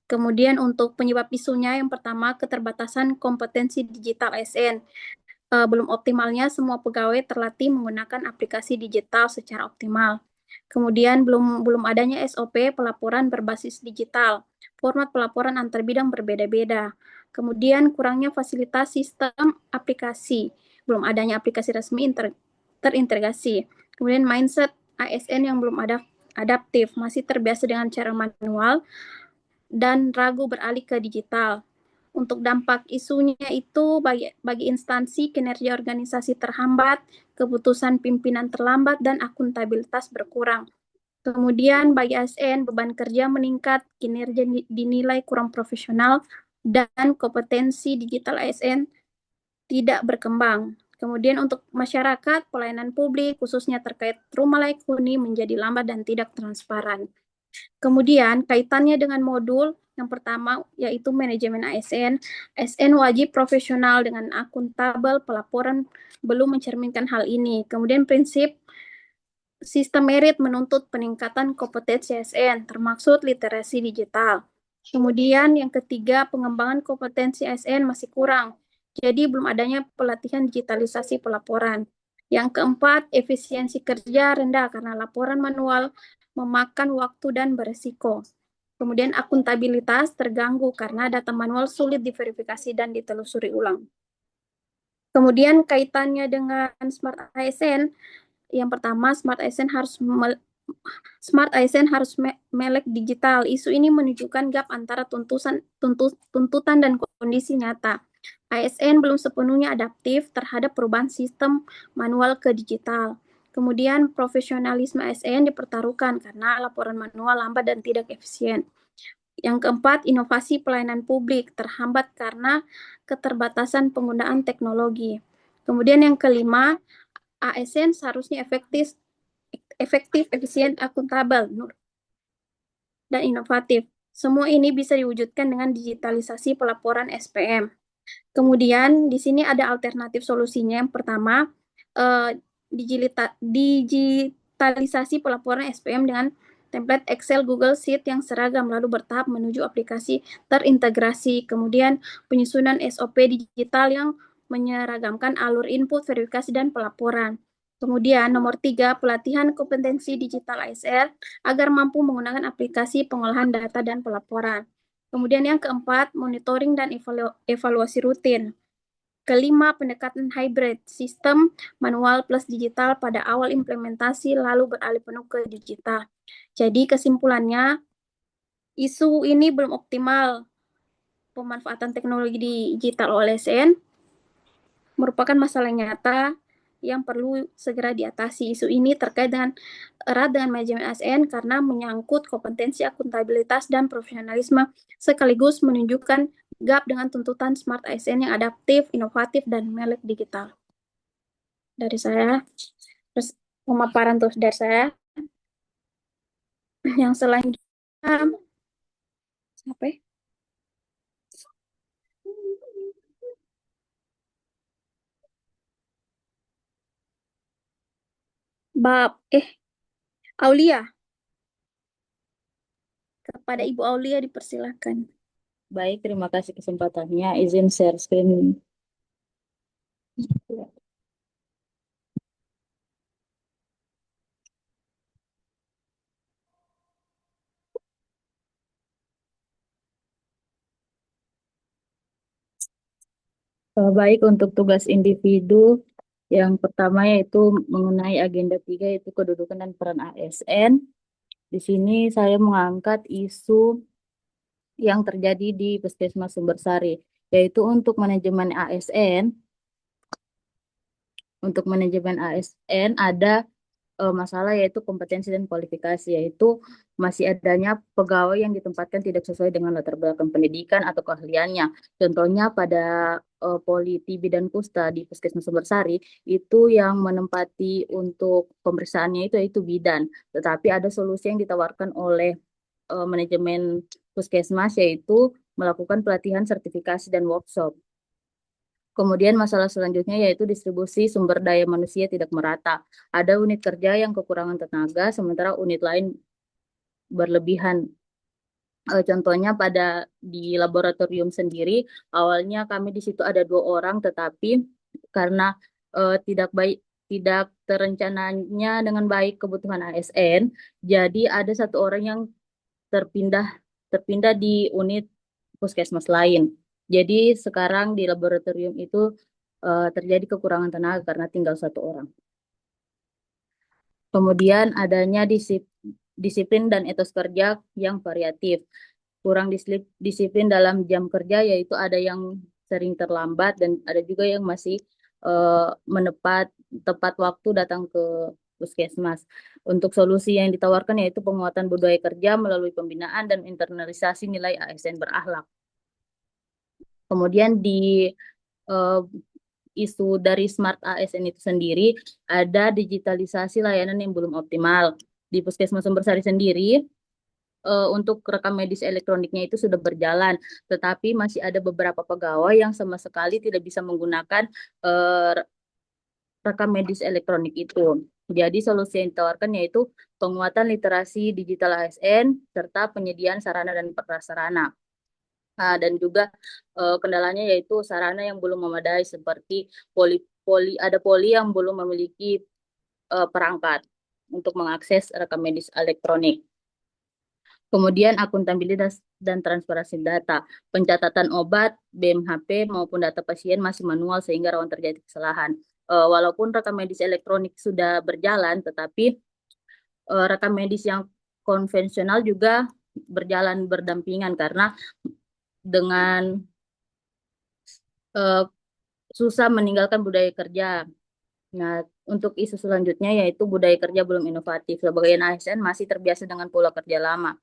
Kemudian untuk penyebab isunya, yang pertama keterbatasan kompetensi digital ASN. Belum optimalnya semua pegawai terlatih menggunakan aplikasi digital secara optimal. Kemudian belum adanya SOP pelaporan berbasis digital. format pelaporan antar bidang berbeda-beda. Kemudian kurangnya fasilitas sistem aplikasi, belum adanya aplikasi resmi terintegrasi. Kemudian mindset ASN yang belum adaptif, masih terbiasa dengan cara manual dan ragu beralih ke digital. Untuk dampak isunya itu bagi instansi kinerja organisasi terhambat, keputusan pimpinan terlambat, dan akuntabilitas berkurang. Kemudian bagi ASN beban kerja meningkat, kinerja dinilai kurang profesional, dan kompetensi digital ASN tidak berkembang. Kemudian untuk masyarakat, pelayanan publik khususnya terkait rumah layak huni menjadi lambat dan tidak transparan. Kemudian kaitannya dengan modul yang pertama yaitu manajemen ASN. ASN wajib profesional dengan akuntabel, pelaporan belum mencerminkan hal ini. Kemudian prinsip sistem merit menuntut peningkatan kompetensi ASN, termasuk literasi digital. Kemudian yang ketiga, pengembangan kompetensi ASN masih kurang. Jadi belum adanya pelatihan digitalisasi pelaporan. Yang keempat, efisiensi kerja rendah karena laporan manual memakan waktu dan beresiko. Kemudian akuntabilitas terganggu karena data manual sulit diverifikasi dan ditelusuri ulang. Kemudian kaitannya dengan Smart ASN, yang pertama Smart ASN harus melek digital. Isu ini menunjukkan gap antara tuntutan dan kondisi nyata. ASN belum sepenuhnya adaptif terhadap perubahan sistem manual ke digital. Kemudian profesionalisme ASN dipertaruhkan karena laporan manual lambat dan tidak efisien. Yang keempat, inovasi pelayanan publik terhambat karena keterbatasan penggunaan teknologi. Kemudian yang kelima, ASN seharusnya efektif, efisien, akuntabel, dan inovatif. Semua ini bisa diwujudkan dengan digitalisasi pelaporan SPM. Kemudian di sini ada alternatif solusinya. Yang pertama, digitalisasi pelaporan SPM dengan template Excel, Google Sheet yang seragam lalu bertahap menuju aplikasi terintegrasi. Kemudian penyusunan SOP digital yang menyeragamkan alur input, verifikasi, dan pelaporan. Kemudian nomor 3, pelatihan kompetensi digital ASR agar mampu menggunakan aplikasi pengolahan data dan pelaporan. Kemudian yang keempat, monitoring dan evaluasi rutin. Kelima, pendekatan hybrid, sistem manual plus digital pada awal implementasi lalu beralih penuh ke digital. Jadi kesimpulannya, isu ini belum optimal. Pemanfaatan teknologi digital oleh ASN merupakan masalah nyata yang perlu segera diatasi. Isu ini terkait erat dengan manajemen ASN karena menyangkut kompetensi, akuntabilitas, dan profesionalisme, sekaligus menunjukkan gap dengan tuntutan Smart ASN yang adaptif, inovatif, dan melek digital. Dari saya, terus pemaparan terus dari saya. Yang selanjutnya, apa ya? Aulia. Kepada Ibu Aulia dipersilakan. Baik, terima kasih kesempatannya. Izin share screen. Baik, untuk tugas individu, yang pertama yaitu mengenai agenda 3 yaitu kedudukan dan peran ASN. Di sini saya mengangkat isu yang terjadi di Puskesmas Sumbersari, yaitu untuk manajemen ASN. Untuk manajemen ASN ada masalah yaitu kompetensi dan kualifikasi, yaitu masih adanya pegawai yang ditempatkan tidak sesuai dengan latar belakang pendidikan atau keahliannya. Contohnya pada Poli TB dan Kusta di Puskesmas Sumbersari itu yang menempati untuk pemeriksaannya itu bidan. Tetapi ada solusi yang ditawarkan oleh manajemen Puskesmas yaitu melakukan pelatihan sertifikasi dan workshop. Kemudian masalah selanjutnya yaitu distribusi sumber daya manusia tidak merata. Ada unit kerja yang kekurangan tenaga, sementara unit lain berlebihan. Contohnya di laboratorium sendiri, awalnya kami di situ ada 2 orang, tetapi karena tidak terencananya dengan baik kebutuhan ASN, jadi ada 1 orang yang terpindah di unit puskesmas lain. Jadi sekarang di laboratorium itu terjadi kekurangan tenaga karena tinggal 1 orang. Kemudian adanya disiplin dan etos kerja yang variatif. Kurang disiplin dalam jam kerja, yaitu ada yang sering terlambat dan ada juga yang masih tepat waktu datang ke puskesmas. Untuk solusi yang ditawarkan yaitu penguatan budaya kerja melalui pembinaan dan internalisasi nilai ASN berakhlak. Kemudian di isu dari Smart ASN itu sendiri, ada digitalisasi layanan yang belum optimal. Di Puskesmas Sumbersari sendiri, untuk rekam medis elektroniknya itu sudah berjalan, tetapi masih ada beberapa pegawai yang sama sekali tidak bisa menggunakan rekam medis elektronik itu. Jadi solusi yang ditawarkan yaitu penguatan literasi digital ASN serta penyediaan sarana dan prasarana. Dan juga kendalanya yaitu sarana yang belum memadai seperti ada poli yang belum memiliki perangkat untuk mengakses rekam medis elektronik. Kemudian akuntabilitas dan transparansi data, pencatatan obat, BMHP maupun data pasien masih manual sehingga rawan terjadi kesalahan. Walaupun rekam medis elektronik sudah berjalan, tetapi rekam medis yang konvensional juga berjalan berdampingan karena dengan susah meninggalkan budaya kerja. Nah, untuk isu selanjutnya yaitu budaya kerja belum inovatif. Sebagian ASN masih terbiasa dengan pola kerja lama.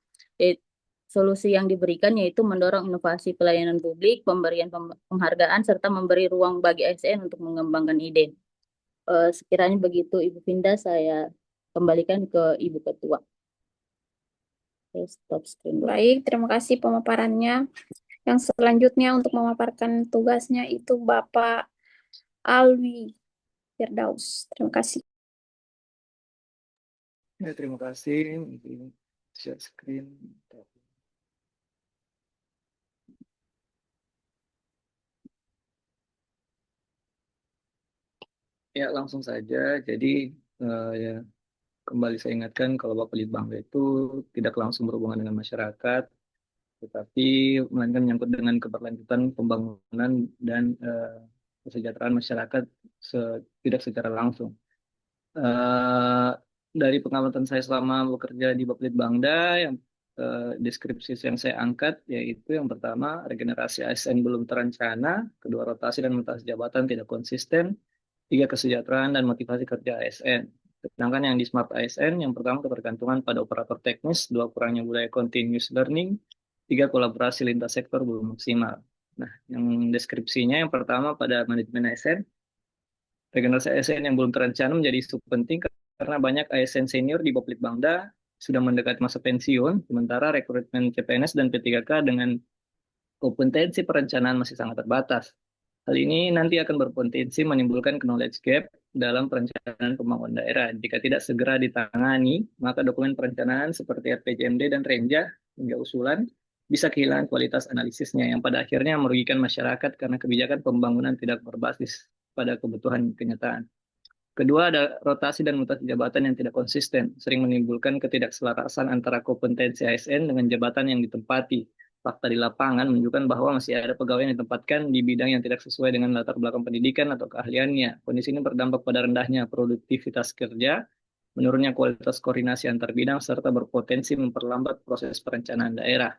Solusi yang diberikan yaitu mendorong inovasi pelayanan publik, pemberian penghargaan, serta memberi ruang bagi ASN untuk mengembangkan ide. Sekiranya begitu, Ibu Finda, saya kembalikan ke Ibu Ketua. Stop screen. Baik, terima kasih pemaparannya. Yang selanjutnya untuk memaparkan tugasnya itu Bapak Alwi Firdaus. Terima kasih. Ya, terima kasih. Share screen. Ya, langsung saja. Jadi, ya, kembali saya ingatkan kalau Bapak Litbangda itu tidak langsung berhubungan dengan masyarakat, tetapi melainkan menyangkut dengan keberlanjutan pembangunan dan kesejahteraan masyarakat tidak secara langsung. Dari pengamatan saya selama bekerja di Bapelitbangda, yang deskripsi yang saya angkat yaitu yang pertama, regenerasi ASN belum terencana, kedua, rotasi dan mutasi jabatan tidak konsisten, tiga, kesejahteraan dan motivasi kerja ASN. Sedangkan yang di Smart ASN, yang pertama ketergantungan pada operator teknis, dua, kurangnya budaya continuous learning, tiga, kolaborasi lintas sektor belum maksimal. Nah, yang deskripsinya yang pertama pada manajemen ASN, regenerasi ASN yang belum terencana menjadi isu penting karena banyak ASN senior di Bapelitbangda sudah mendekati masa pensiun, sementara rekrutmen CPNS dan P3K dengan kompetensi perencanaan masih sangat terbatas. Hal ini nanti akan berpotensi menimbulkan knowledge gap dalam perencanaan pembangunan daerah. Jika tidak segera ditangani, maka dokumen perencanaan seperti RPJMD dan Renja hingga usulan bisa kehilangan kualitas analisisnya yang pada akhirnya merugikan masyarakat karena kebijakan pembangunan tidak berbasis pada kebutuhan kenyataan. Kedua, ada rotasi dan mutasi jabatan yang tidak konsisten, sering menimbulkan ketidakselarasan antara kompetensi ASN dengan jabatan yang ditempati. Fakta di lapangan menunjukkan bahwa masih ada pegawai yang ditempatkan di bidang yang tidak sesuai dengan latar belakang pendidikan atau keahliannya. Kondisi ini berdampak pada rendahnya produktivitas kerja, menurunnya kualitas koordinasi antar bidang, serta berpotensi memperlambat proses perencanaan daerah.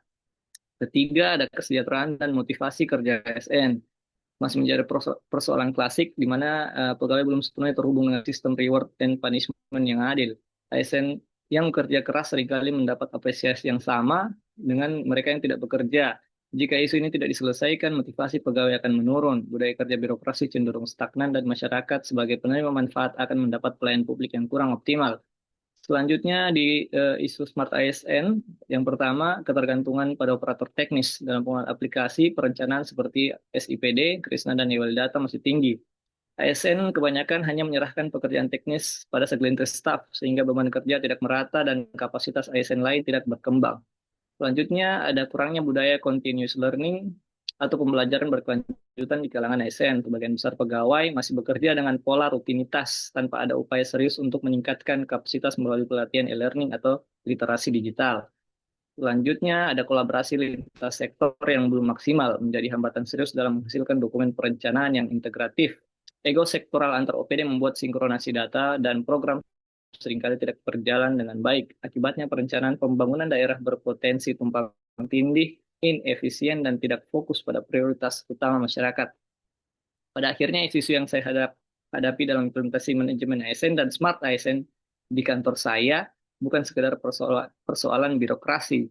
Ketiga, ada kesejahteraan dan motivasi kerja ASN. Masih menjadi persoalan klasik di mana pegawai belum sepenuhnya terhubung dengan sistem reward and punishment yang adil. ASN yang bekerja keras seringkali mendapat apresiasi yang sama dengan mereka yang tidak bekerja. Jika isu ini tidak diselesaikan, motivasi pegawai akan menurun, budaya kerja birokrasi cenderung stagnan, dan masyarakat sebagai penerima manfaat akan mendapat pelayanan publik yang kurang optimal. Selanjutnya di isu Smart ASN, yang pertama ketergantungan pada operator teknis dalam penggunaan aplikasi perencanaan seperti SIPD, Krisna, dan Ewel Data masih tinggi. ASN kebanyakan hanya menyerahkan pekerjaan teknis pada segelintir staf sehingga beban kerja tidak merata dan kapasitas ASN lain tidak berkembang. Selanjutnya ada kurangnya budaya continuous learning atau pembelajaran berkelanjutan di kalangan ASN. Sebagian besar pegawai masih bekerja dengan pola rutinitas tanpa ada upaya serius untuk meningkatkan kapasitas melalui pelatihan e-learning atau literasi digital. Selanjutnya, ada kolaborasi lintas sektor yang belum maksimal, menjadi hambatan serius dalam menghasilkan dokumen perencanaan yang integratif. Ego sektoral antar OPD membuat sinkronasi data dan program seringkali tidak berjalan dengan baik. Akibatnya perencanaan pembangunan daerah berpotensi tumpang tindih, inefisien, dan tidak fokus pada prioritas utama masyarakat. Pada akhirnya, isu-isu yang saya hadapi dalam implementasi manajemen ASN dan Smart ASN di kantor saya bukan sekedar persoalan birokrasi.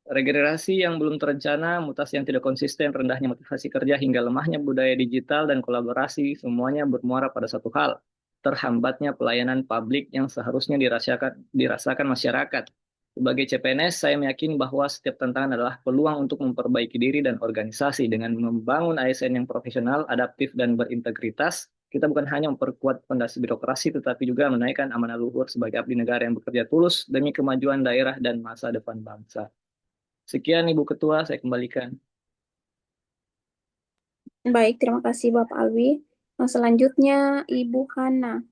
Regenerasi yang belum terencana, mutasi yang tidak konsisten, rendahnya motivasi kerja, hingga lemahnya budaya digital dan kolaborasi, semuanya bermuara pada satu hal, terhambatnya pelayanan publik yang seharusnya dirasakan masyarakat. Sebagai CPNS, saya meyakini bahwa setiap tantangan adalah peluang untuk memperbaiki diri dan organisasi. Dengan membangun ASN yang profesional, adaptif, dan berintegritas, kita bukan hanya memperkuat fondasi birokrasi, tetapi juga menaikkan amanah luhur sebagai abdi negara yang bekerja tulus demi kemajuan daerah dan masa depan bangsa. Sekian Ibu Ketua, saya kembalikan. Baik, terima kasih Bapak Alwi. Nah, selanjutnya Ibu Hana.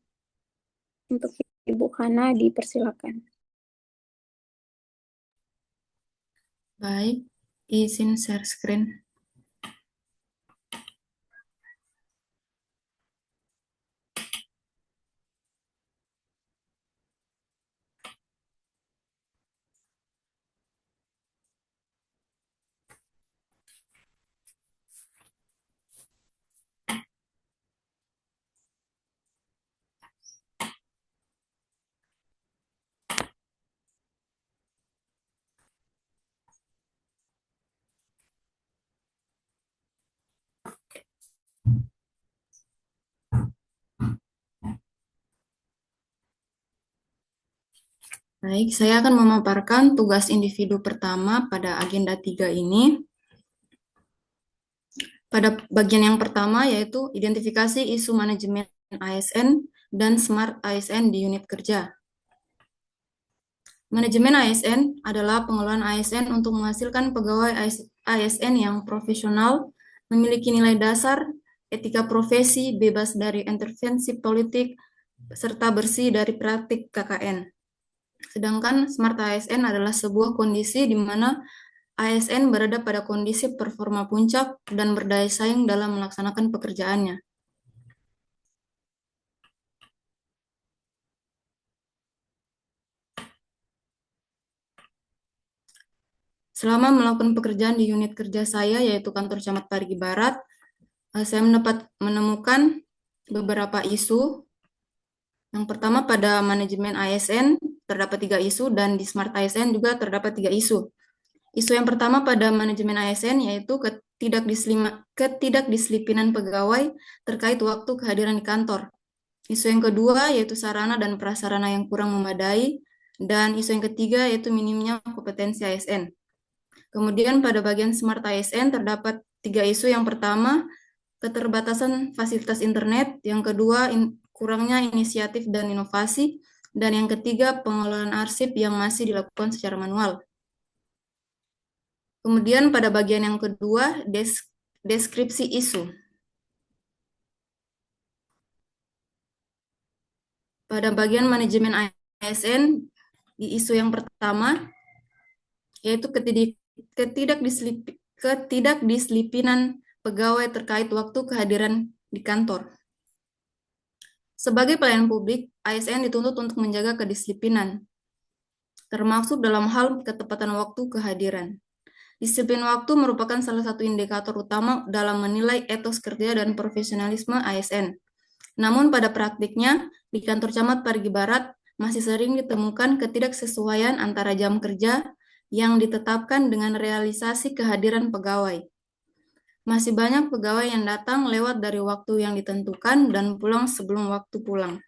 Untuk Ibu Hana dipersilakan. Baik, izin share screen. Baik, saya akan memaparkan tugas individu pertama pada agenda 3 ini. Pada bagian yang pertama yaitu identifikasi isu manajemen ASN dan Smart ASN di unit kerja. Manajemen ASN adalah pengelolaan ASN untuk menghasilkan pegawai ASN yang profesional, memiliki nilai dasar, etika profesi, bebas dari intervensi politik, serta bersih dari praktik KKN. Sedangkan Smart ASN adalah sebuah kondisi di mana ASN berada pada kondisi performa puncak dan berdaya saing dalam melaksanakan pekerjaannya. Selama melakukan pekerjaan di unit kerja saya, yaitu kantor Camat Parigi Barat, saya menemukan beberapa isu. Yang pertama, pada manajemen ASN terdapat 3 isu, dan di Smart ASN juga terdapat 3 isu. Isu yang pertama pada manajemen ASN yaitu ketidakdisiplinan pegawai terkait waktu kehadiran di kantor. Isu yang kedua yaitu sarana dan prasarana yang kurang memadai, dan isu yang ketiga yaitu minimnya kompetensi ASN. Kemudian pada bagian Smart ASN terdapat 3 isu. Yang pertama, keterbatasan fasilitas internet. Yang kedua, kurangnya inisiatif dan inovasi. Dan yang ketiga, pengelolaan arsip yang masih dilakukan secara manual. Kemudian pada bagian yang kedua, deskripsi isu. Pada bagian manajemen ASN, di isu yang pertama, yaitu ketidakdisiplinan pegawai terkait waktu kehadiran di kantor. Sebagai pelayan publik, ASN dituntut untuk menjaga kedisiplinan, termasuk dalam hal ketepatan waktu kehadiran. Disiplin waktu merupakan salah satu indikator utama dalam menilai etos kerja dan profesionalisme ASN. Namun pada praktiknya, di kantor Camat Parigi Barat masih sering ditemukan ketidaksesuaian antara jam kerja yang ditetapkan dengan realisasi kehadiran pegawai. Masih banyak pegawai yang datang lewat dari waktu yang ditentukan dan pulang sebelum waktu pulang.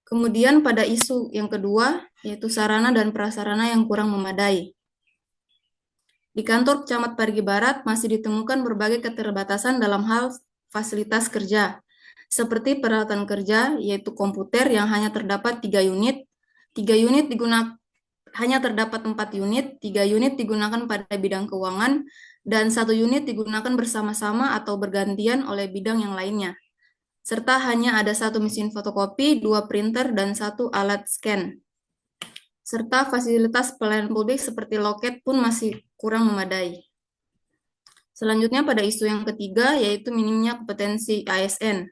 Kemudian pada isu yang kedua, yaitu sarana dan prasarana yang kurang memadai. Di kantor Camat Parigi Barat masih ditemukan berbagai keterbatasan dalam hal fasilitas kerja, seperti peralatan kerja, yaitu komputer yang hanya terdapat 3 unit, 3 unit hanya terdapat 4 unit, 3 unit digunakan pada bidang keuangan, dan 1 unit digunakan bersama-sama atau bergantian oleh bidang yang lainnya. Serta hanya ada 1 mesin fotokopi, 2 printer, dan 1 alat scan. serta fasilitas pelayanan publik seperti loket pun masih kurang memadai. Selanjutnya pada isu yang ketiga yaitu minimnya kompetensi ASN.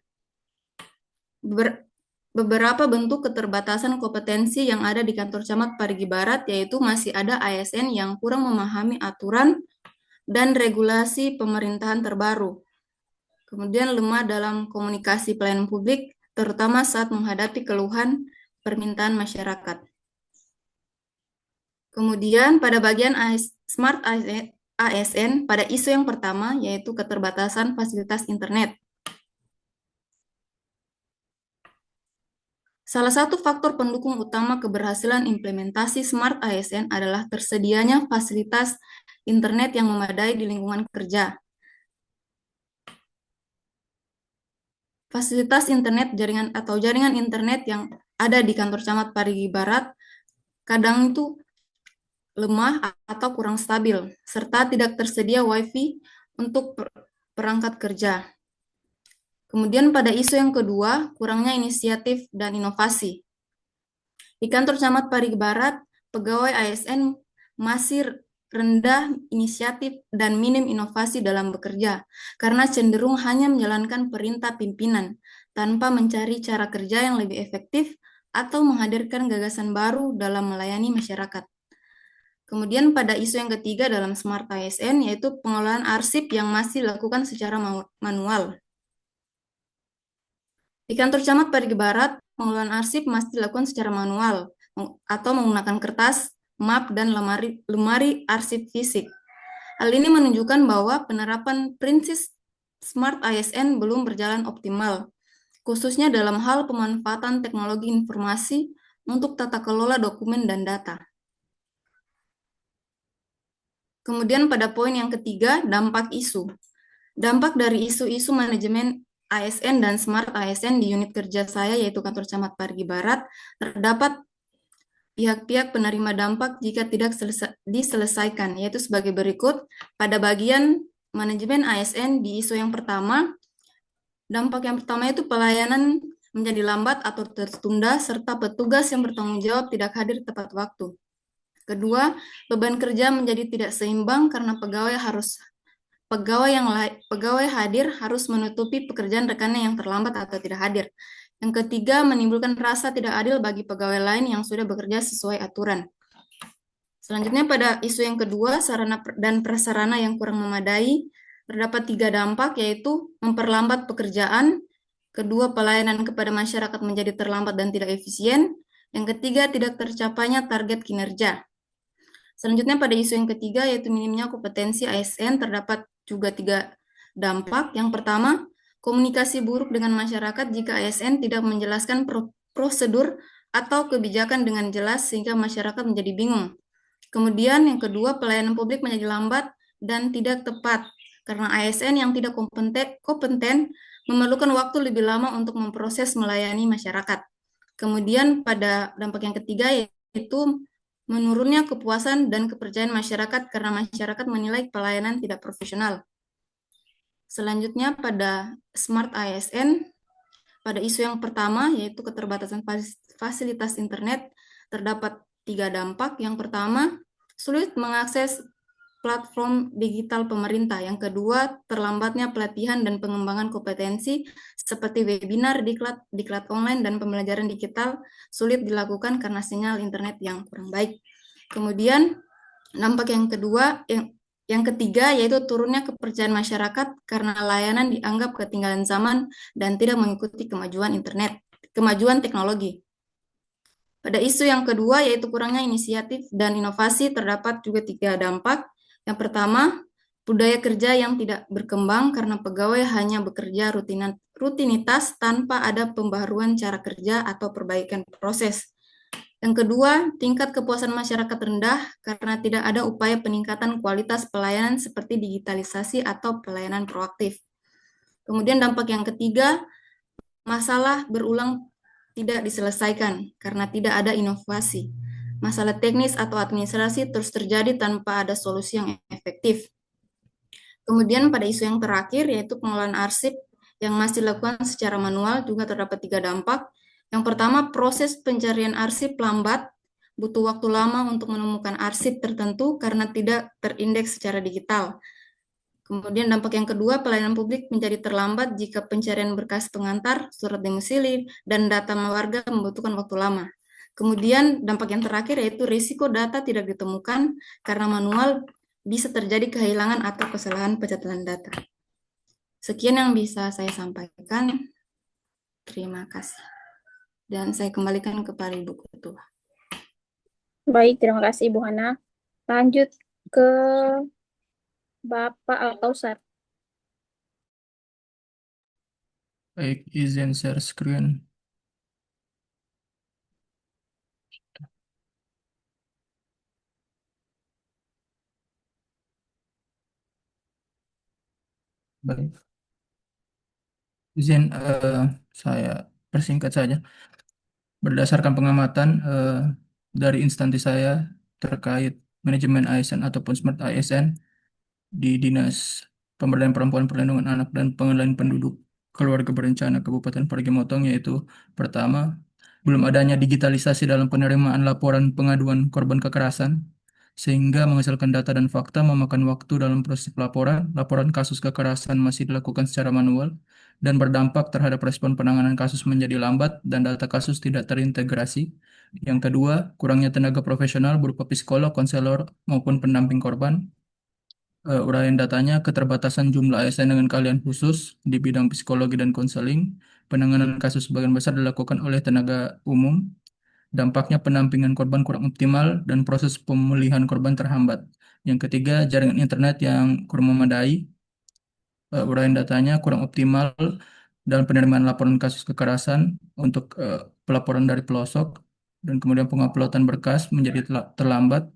Beberapa bentuk keterbatasan kompetensi yang ada di kantor camat Parigi Barat yaitu masih ada ASN yang kurang memahami aturan dan regulasi pemerintahan terbaru. Kemudian lemah dalam komunikasi pelayanan publik, terutama saat menghadapi keluhan permintaan masyarakat. Kemudian pada bagian Smart ASN, pada isu yang pertama yaitu keterbatasan fasilitas internet. Salah satu faktor pendukung utama keberhasilan implementasi Smart ASN adalah tersedianya fasilitas internet yang memadai di lingkungan kerja. Fasilitas internet jaringan internet yang ada di kantor camat Parigi Barat kadang itu lemah atau kurang stabil, serta tidak tersedia WiFi untuk perangkat kerja. Kemudian pada isu yang kedua, kurangnya inisiatif dan inovasi. Di kantor camat Parigi Barat, pegawai ASN masih rendah inisiatif dan minim inovasi dalam bekerja, karena cenderung hanya menjalankan perintah pimpinan, tanpa mencari cara kerja yang lebih efektif atau menghadirkan gagasan baru dalam melayani masyarakat. Kemudian pada isu yang ketiga dalam Smart ASN, yaitu pengelolaan arsip yang masih dilakukan secara manual. Di kantor camat Parigi Barat, pengelolaan arsip masih dilakukan secara manual, atau menggunakan kertas, map, dan lemari arsip fisik. Hal ini menunjukkan bahwa penerapan prinsip Smart ASN belum berjalan optimal, khususnya dalam hal pemanfaatan teknologi informasi untuk tata kelola dokumen dan data. Kemudian pada poin yang ketiga, dampak isu. Dampak dari isu-isu manajemen ASN dan Smart ASN di unit kerja saya, yaitu kantor camat Parigi Barat, terdapat pihak-pihak penerima dampak jika tidak diselesaikan, yaitu sebagai berikut. Pada bagian manajemen ASN di isu yang pertama, dampak yang pertama itu pelayanan menjadi lambat atau tertunda, serta petugas yang bertanggung jawab tidak hadir tepat waktu. Kedua, beban kerja menjadi tidak seimbang karena pegawai hadir harus menutupi pekerjaan rekannya yang terlambat atau tidak hadir. Yang ketiga, menimbulkan rasa tidak adil bagi pegawai lain yang sudah bekerja sesuai aturan. Selanjutnya pada isu yang kedua, sarana dan prasarana yang kurang memadai, terdapat 3 dampak, yaitu memperlambat pekerjaan, kedua, pelayanan kepada masyarakat menjadi terlambat dan tidak efisien, yang ketiga, tidak tercapainya target kinerja. Selanjutnya pada isu yang ketiga, yaitu minimnya kompetensi ASN, terdapat juga 3 dampak. Yang pertama, komunikasi buruk dengan masyarakat jika ASN tidak menjelaskan prosedur atau kebijakan dengan jelas sehingga masyarakat menjadi bingung. Kemudian yang kedua, pelayanan publik menjadi lambat dan tidak tepat karena ASN yang tidak kompeten memerlukan waktu lebih lama untuk memproses melayani masyarakat. Kemudian pada dampak yang ketiga yaitu menurunnya kepuasan dan kepercayaan masyarakat karena masyarakat menilai pelayanan tidak profesional. Selanjutnya pada Smart ASN, pada isu yang pertama yaitu keterbatasan fasilitas internet, terdapat 3 dampak. Yang pertama, sulit mengakses platform digital pemerintah. Yang kedua, terlambatnya pelatihan dan pengembangan kompetensi seperti webinar, diklat online, dan pembelajaran digital sulit dilakukan karena sinyal internet yang kurang baik. Kemudian, dampak yang kedua, yang ketiga yaitu turunnya kepercayaan masyarakat karena layanan dianggap ketinggalan zaman dan tidak mengikuti kemajuan teknologi. Pada isu yang kedua yaitu kurangnya inisiatif dan inovasi, terdapat juga 3 dampak. Yang pertama, budaya kerja yang tidak berkembang karena pegawai hanya bekerja rutinitas tanpa ada pembaharuan cara kerja atau perbaikan proses. Yang kedua, tingkat kepuasan masyarakat rendah karena tidak ada upaya peningkatan kualitas pelayanan seperti digitalisasi atau pelayanan proaktif. Kemudian dampak yang ketiga, masalah berulang tidak diselesaikan karena tidak ada inovasi. Masalah teknis atau administrasi terus terjadi tanpa ada solusi yang efektif. Kemudian pada isu yang terakhir yaitu pengelolaan arsip yang masih dilakukan secara manual juga terdapat 3 dampak. Yang pertama, proses pencarian arsip lambat, butuh waktu lama untuk menemukan arsip tertentu karena tidak terindeks secara digital. Kemudian dampak yang kedua, pelayanan publik menjadi terlambat jika pencarian berkas pengantar, surat domisili, dan data warga membutuhkan waktu lama. Kemudian dampak yang terakhir yaitu risiko data tidak ditemukan karena manual bisa terjadi kehilangan atau kesalahan pencatatan data. Sekian yang bisa saya sampaikan. Terima kasih. Dan saya kembalikan kepada Ibu Ketua. Baik, terima kasih Ibu Hana. Lanjut ke Bapak Alkausar. Baik, izin share screen. Baik, izin saya persingkat saja. Berdasarkan pengamatan dari instansi saya terkait manajemen ASN ataupun Smart ASN di Dinas Pemberdayaan Perempuan, Perlindungan Anak, dan Pengendalian Penduduk Keluarga Berencana Kabupaten Parigi Motong, yaitu pertama, belum adanya digitalisasi dalam penerimaan laporan pengaduan korban kekerasan, sehingga menghasilkan data dan fakta memakan waktu dalam proses pelaporan. Laporan kasus kekerasan masih dilakukan secara manual dan berdampak terhadap respon penanganan kasus menjadi lambat dan data kasus tidak terintegrasi. Yang kedua, kurangnya tenaga profesional berupa psikolog, konselor, maupun pendamping korban. Uraian datanya, keterbatasan jumlah ASN dengan keahlian khusus di bidang psikologi dan konseling. Penanganan kasus sebagian besar dilakukan oleh tenaga umum. Dampaknya pendampingan korban kurang optimal dan proses pemulihan korban terhambat. Yang ketiga, jaringan internet yang kurang memadai. Uraian datanya kurang optimal dalam penerimaan laporan kasus kekerasan untuk pelaporan dari pelosok. Dan kemudian penguploadan berkas menjadi terlambat,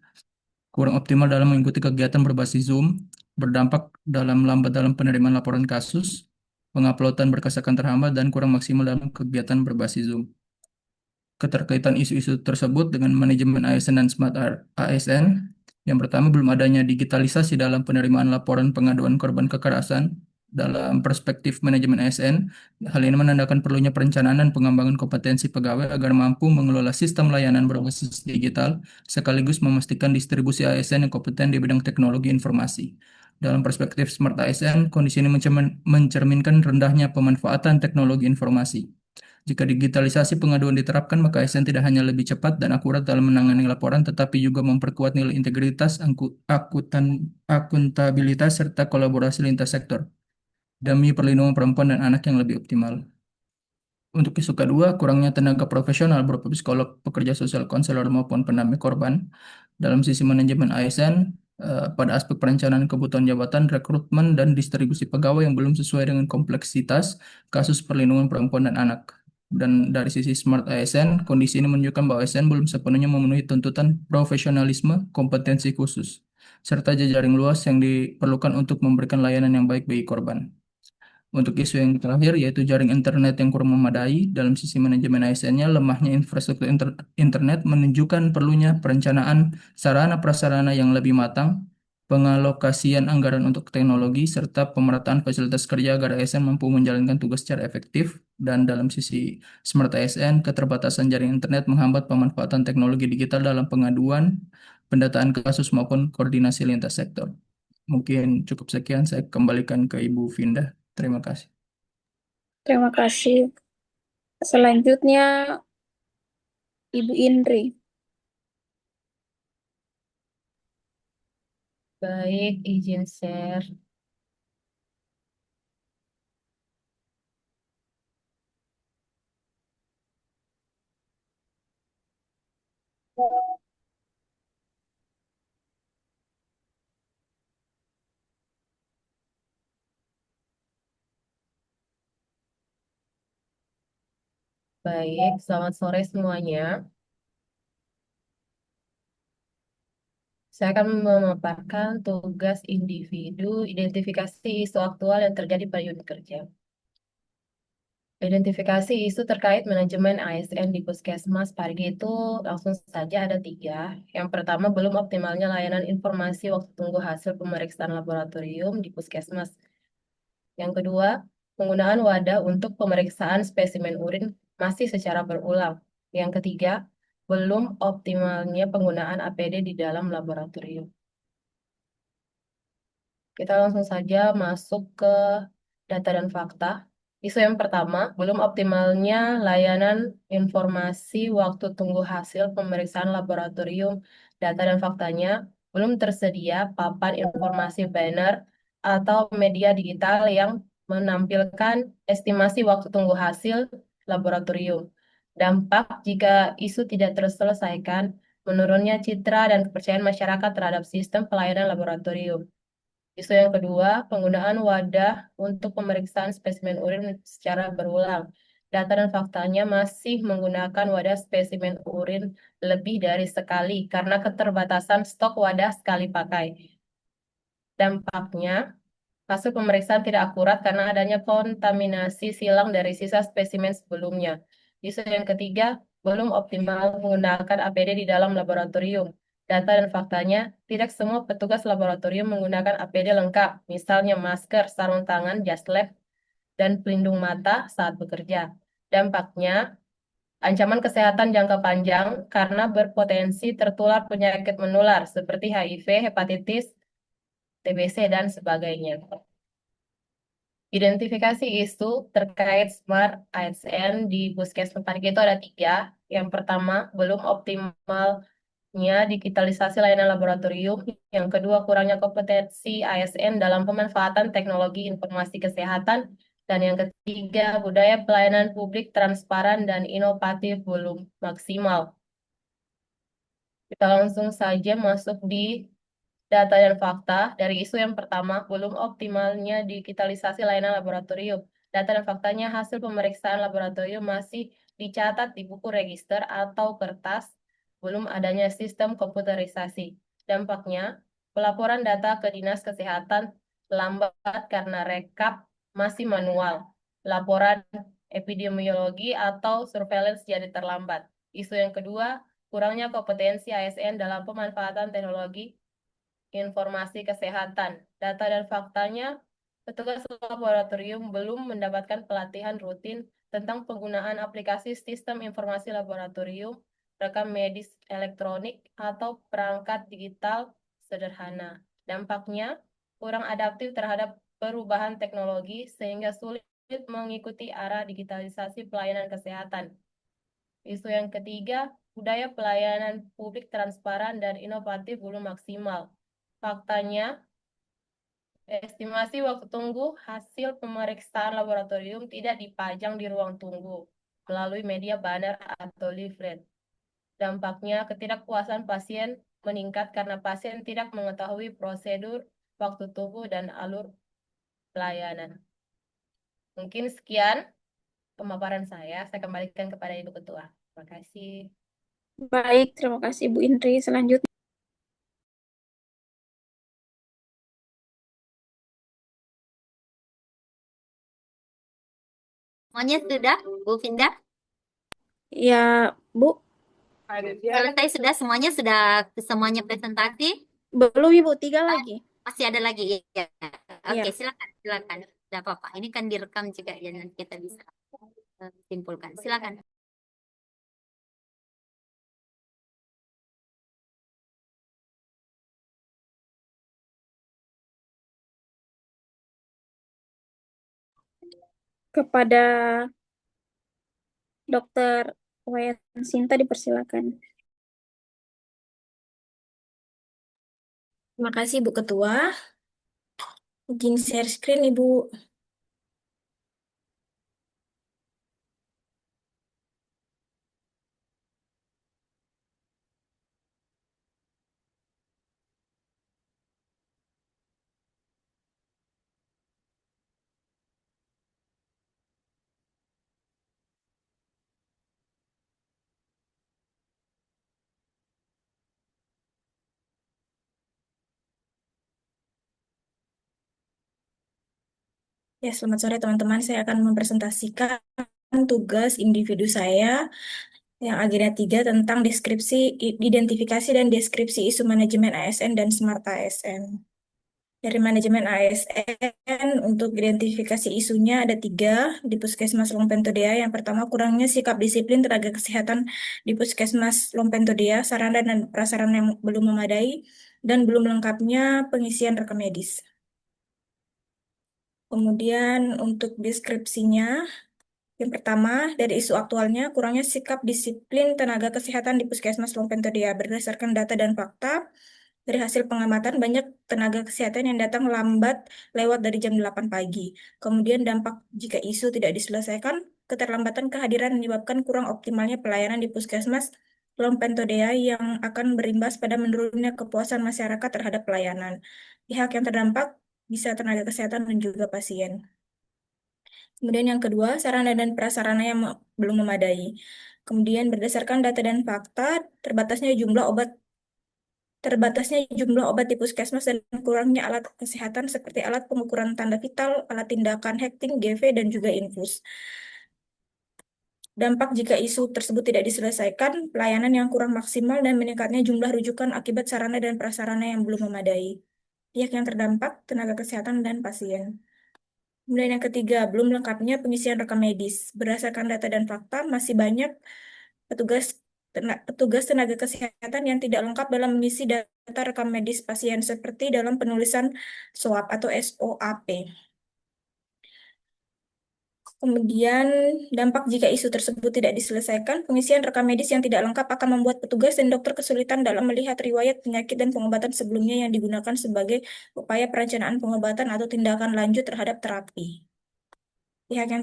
kurang optimal dalam mengikuti kegiatan berbasis Zoom, berdampak lambat dalam penerimaan laporan kasus, penguploadan berkas akan terhambat, dan kurang maksimal dalam kegiatan berbasis Zoom. Keterkaitan isu-isu tersebut dengan manajemen ASN dan Smart ASN, yang pertama, belum adanya digitalisasi dalam penerimaan laporan pengaduan korban kekerasan. Dalam perspektif manajemen ASN, hal ini menandakan perlunya perencanaan dan pengembangan kompetensi pegawai agar mampu mengelola sistem layanan berbasis digital, sekaligus memastikan distribusi ASN yang kompeten di bidang teknologi informasi. Dalam perspektif Smart ASN, kondisi ini mencerminkan rendahnya pemanfaatan teknologi informasi. Jika digitalisasi pengaduan diterapkan, maka ASN tidak hanya lebih cepat dan akurat dalam menangani laporan, tetapi juga memperkuat nilai integritas, akuntabilitas, serta kolaborasi lintas sektor demi perlindungan perempuan dan anak yang lebih optimal. Untuk isu kedua, kurangnya tenaga profesional berupa psikolog, pekerja sosial, konselor, maupun pendamping korban. Dalam sisi manajemen ASN, pada aspek perencanaan kebutuhan jabatan, rekrutmen, dan distribusi pegawai yang belum sesuai dengan kompleksitas kasus perlindungan perempuan dan anak. Dan dari sisi Smart ASN, kondisi ini menunjukkan bahwa ASN belum sepenuhnya memenuhi tuntutan profesionalisme, kompetensi khusus, serta jejaring luas yang diperlukan untuk memberikan layanan yang baik bagi korban. Untuk isu yang terakhir, yaitu jaring internet yang kurang memadai, dalam sisi manajemen ASN-nya, lemahnya infrastruktur internet menunjukkan perlunya perencanaan sarana-prasarana yang lebih matang, pengalokasian anggaran untuk teknologi, serta pemerataan fasilitas kerja agar ASN mampu menjalankan tugas secara efektif. Dan dalam sisi Smart ASN, keterbatasan jaring internet menghambat pemanfaatan teknologi digital dalam pengaduan, pendataan kasus, maupun koordinasi lintas sektor. Mungkin cukup sekian, saya kembalikan ke Ibu Vinda. Terima kasih. Terima kasih. Selanjutnya Ibu Indri. Baik, izin share. Baik, selamat sore semuanya. Saya akan memaparkan tugas individu identifikasi isu aktual yang terjadi pada unit kerja. Identifikasi isu terkait manajemen ASN di Puskesmas Parigi itu langsung saja ada 3. Yang pertama, belum optimalnya layanan informasi waktu tunggu hasil pemeriksaan laboratorium di Puskesmas. Yang kedua, penggunaan wadah untuk pemeriksaan spesimen urin masih secara berulang. Yang ketiga, belum optimalnya penggunaan APD di dalam laboratorium. Kita langsung saja masuk ke data dan fakta. Isu yang pertama, belum optimalnya layanan informasi waktu tunggu hasil pemeriksaan laboratorium. Data dan faktanya, belum tersedia papan informasi banner atau media digital yang menampilkan estimasi waktu tunggu hasil laboratorium. Dampak jika isu tidak terselesaikan, menurunnya citra dan kepercayaan masyarakat terhadap sistem pelayanan laboratorium. Isu yang kedua, penggunaan wadah untuk pemeriksaan spesimen urin secara berulang. Data dan faktanya masih menggunakan wadah spesimen urin lebih dari sekali karena keterbatasan stok wadah sekali pakai. Dampaknya, hasil pemeriksaan tidak akurat karena adanya kontaminasi silang dari sisa spesimen sebelumnya. Isu yang ketiga, belum optimal menggunakan APD di dalam laboratorium. Data dan faktanya, tidak semua petugas laboratorium menggunakan APD lengkap, misalnya masker, sarung tangan, jas lab, dan pelindung mata saat bekerja. Dampaknya, ancaman kesehatan jangka panjang karena berpotensi tertular penyakit menular seperti HIV, hepatitis, TBC, dan sebagainya. Identifikasi isu terkait Smart ASN di Puskesmas Parigi itu ada 3. Yang pertama, belum optimalnya digitalisasi layanan laboratorium. Yang kedua, kurangnya kompetensi ASN dalam pemanfaatan teknologi informasi kesehatan. Dan yang ketiga, budaya pelayanan publik transparan dan inovatif belum maksimal. Kita langsung saja masuk di data dan fakta. Dari isu yang pertama, belum optimalnya digitalisasi layanan laboratorium. Data dan faktanya, hasil pemeriksaan laboratorium masih dicatat di buku register atau kertas, belum adanya sistem komputerisasi. Dampaknya, pelaporan data ke Dinas Kesehatan lambat karena rekap masih manual. Laporan epidemiologi atau surveillance jadi terlambat. Isu yang kedua, kurangnya kompetensi ASN dalam pemanfaatan teknologi informasi kesehatan. Data dan faktanya, petugas laboratorium belum mendapatkan pelatihan rutin tentang penggunaan aplikasi sistem informasi laboratorium, rekam medis elektronik, atau perangkat digital sederhana. Dampaknya, kurang adaptif terhadap perubahan teknologi sehingga sulit mengikuti arah digitalisasi pelayanan kesehatan. Isu yang ketiga, budaya pelayanan publik transparan dan inovatif belum maksimal. Faktanya, estimasi waktu tunggu hasil pemeriksaan laboratorium tidak dipajang di ruang tunggu melalui media banner atau leaflet. Dampaknya, ketidakpuasan pasien meningkat karena pasien tidak mengetahui prosedur, waktu tunggu, dan alur pelayanan. Mungkin sekian pemaparan saya. Saya kembalikan kepada Ibu Ketua. Terima kasih. Baik, terima kasih Bu Indri. Selanjutnya, Semuanya sudah, Bu Finda? ya Bu, Selesai sudah semuanya presentasi? belum Ibu, 3 lagi. Masih ada lagi ya. Oke, Iya. silakan. Tidak apa-apa. Ini kan direkam juga ya, nanti kita bisa simpulkan. Silakan. Kepada Dokter Wayan Sinta dipersilakan. Terima kasih Bu Ketua. Izin share screen Ibu. Ya, selamat sore teman-teman. Saya akan mempresentasikan tugas individu saya yang agenda 3 tentang identifikasi dan deskripsi isu manajemen ASN dan Smart ASN. Dari manajemen ASN untuk identifikasi isunya ada 3 di Puskesmas Lompentodea. Yang pertama, kurangnya sikap disiplin tenaga kesehatan di Puskesmas Lompentodea, sarana dan prasarana yang belum memadai, dan belum lengkapnya pengisian rekam medis. Kemudian untuk deskripsinya, yang pertama, dari isu aktualnya, kurangnya sikap disiplin tenaga kesehatan di Puskesmas Lompentodea. Berdasarkan data dan fakta, dari hasil pengamatan, banyak tenaga kesehatan yang datang lambat lewat dari jam 8 pagi. Kemudian dampak jika isu tidak diselesaikan, keterlambatan kehadiran menyebabkan kurang optimalnya pelayanan di Puskesmas Lompentodea yang akan berimbas pada menurunnya kepuasan masyarakat terhadap pelayanan. Pihak yang terdampak bisa tenaga kesehatan dan juga pasien. Kemudian yang kedua, sarana dan prasarana yang belum memadai. Kemudian berdasarkan data dan fakta, terbatasnya jumlah obat di puskesmas dan kurangnya alat kesehatan seperti alat pengukuran tanda vital, alat tindakan hekting, GV, dan juga infus. Dampak jika isu tersebut tidak diselesaikan, pelayanan yang kurang maksimal dan meningkatnya jumlah rujukan akibat sarana dan prasarana yang belum memadai. Pihak yang terdampak, tenaga kesehatan dan pasien. Kemudian yang ketiga, belum lengkapnya pengisian rekam medis. Berdasarkan data dan fakta, masih banyak petugas tenaga kesehatan yang tidak lengkap dalam mengisi data rekam medis pasien seperti dalam penulisan SOAP atau SOAP. Kemudian dampak jika isu tersebut tidak diselesaikan, pengisian rekam medis yang tidak lengkap akan membuat petugas dan dokter kesulitan dalam melihat riwayat penyakit dan pengobatan sebelumnya yang digunakan sebagai upaya perencanaan pengobatan atau tindakan lanjut terhadap terapi. Pihak yang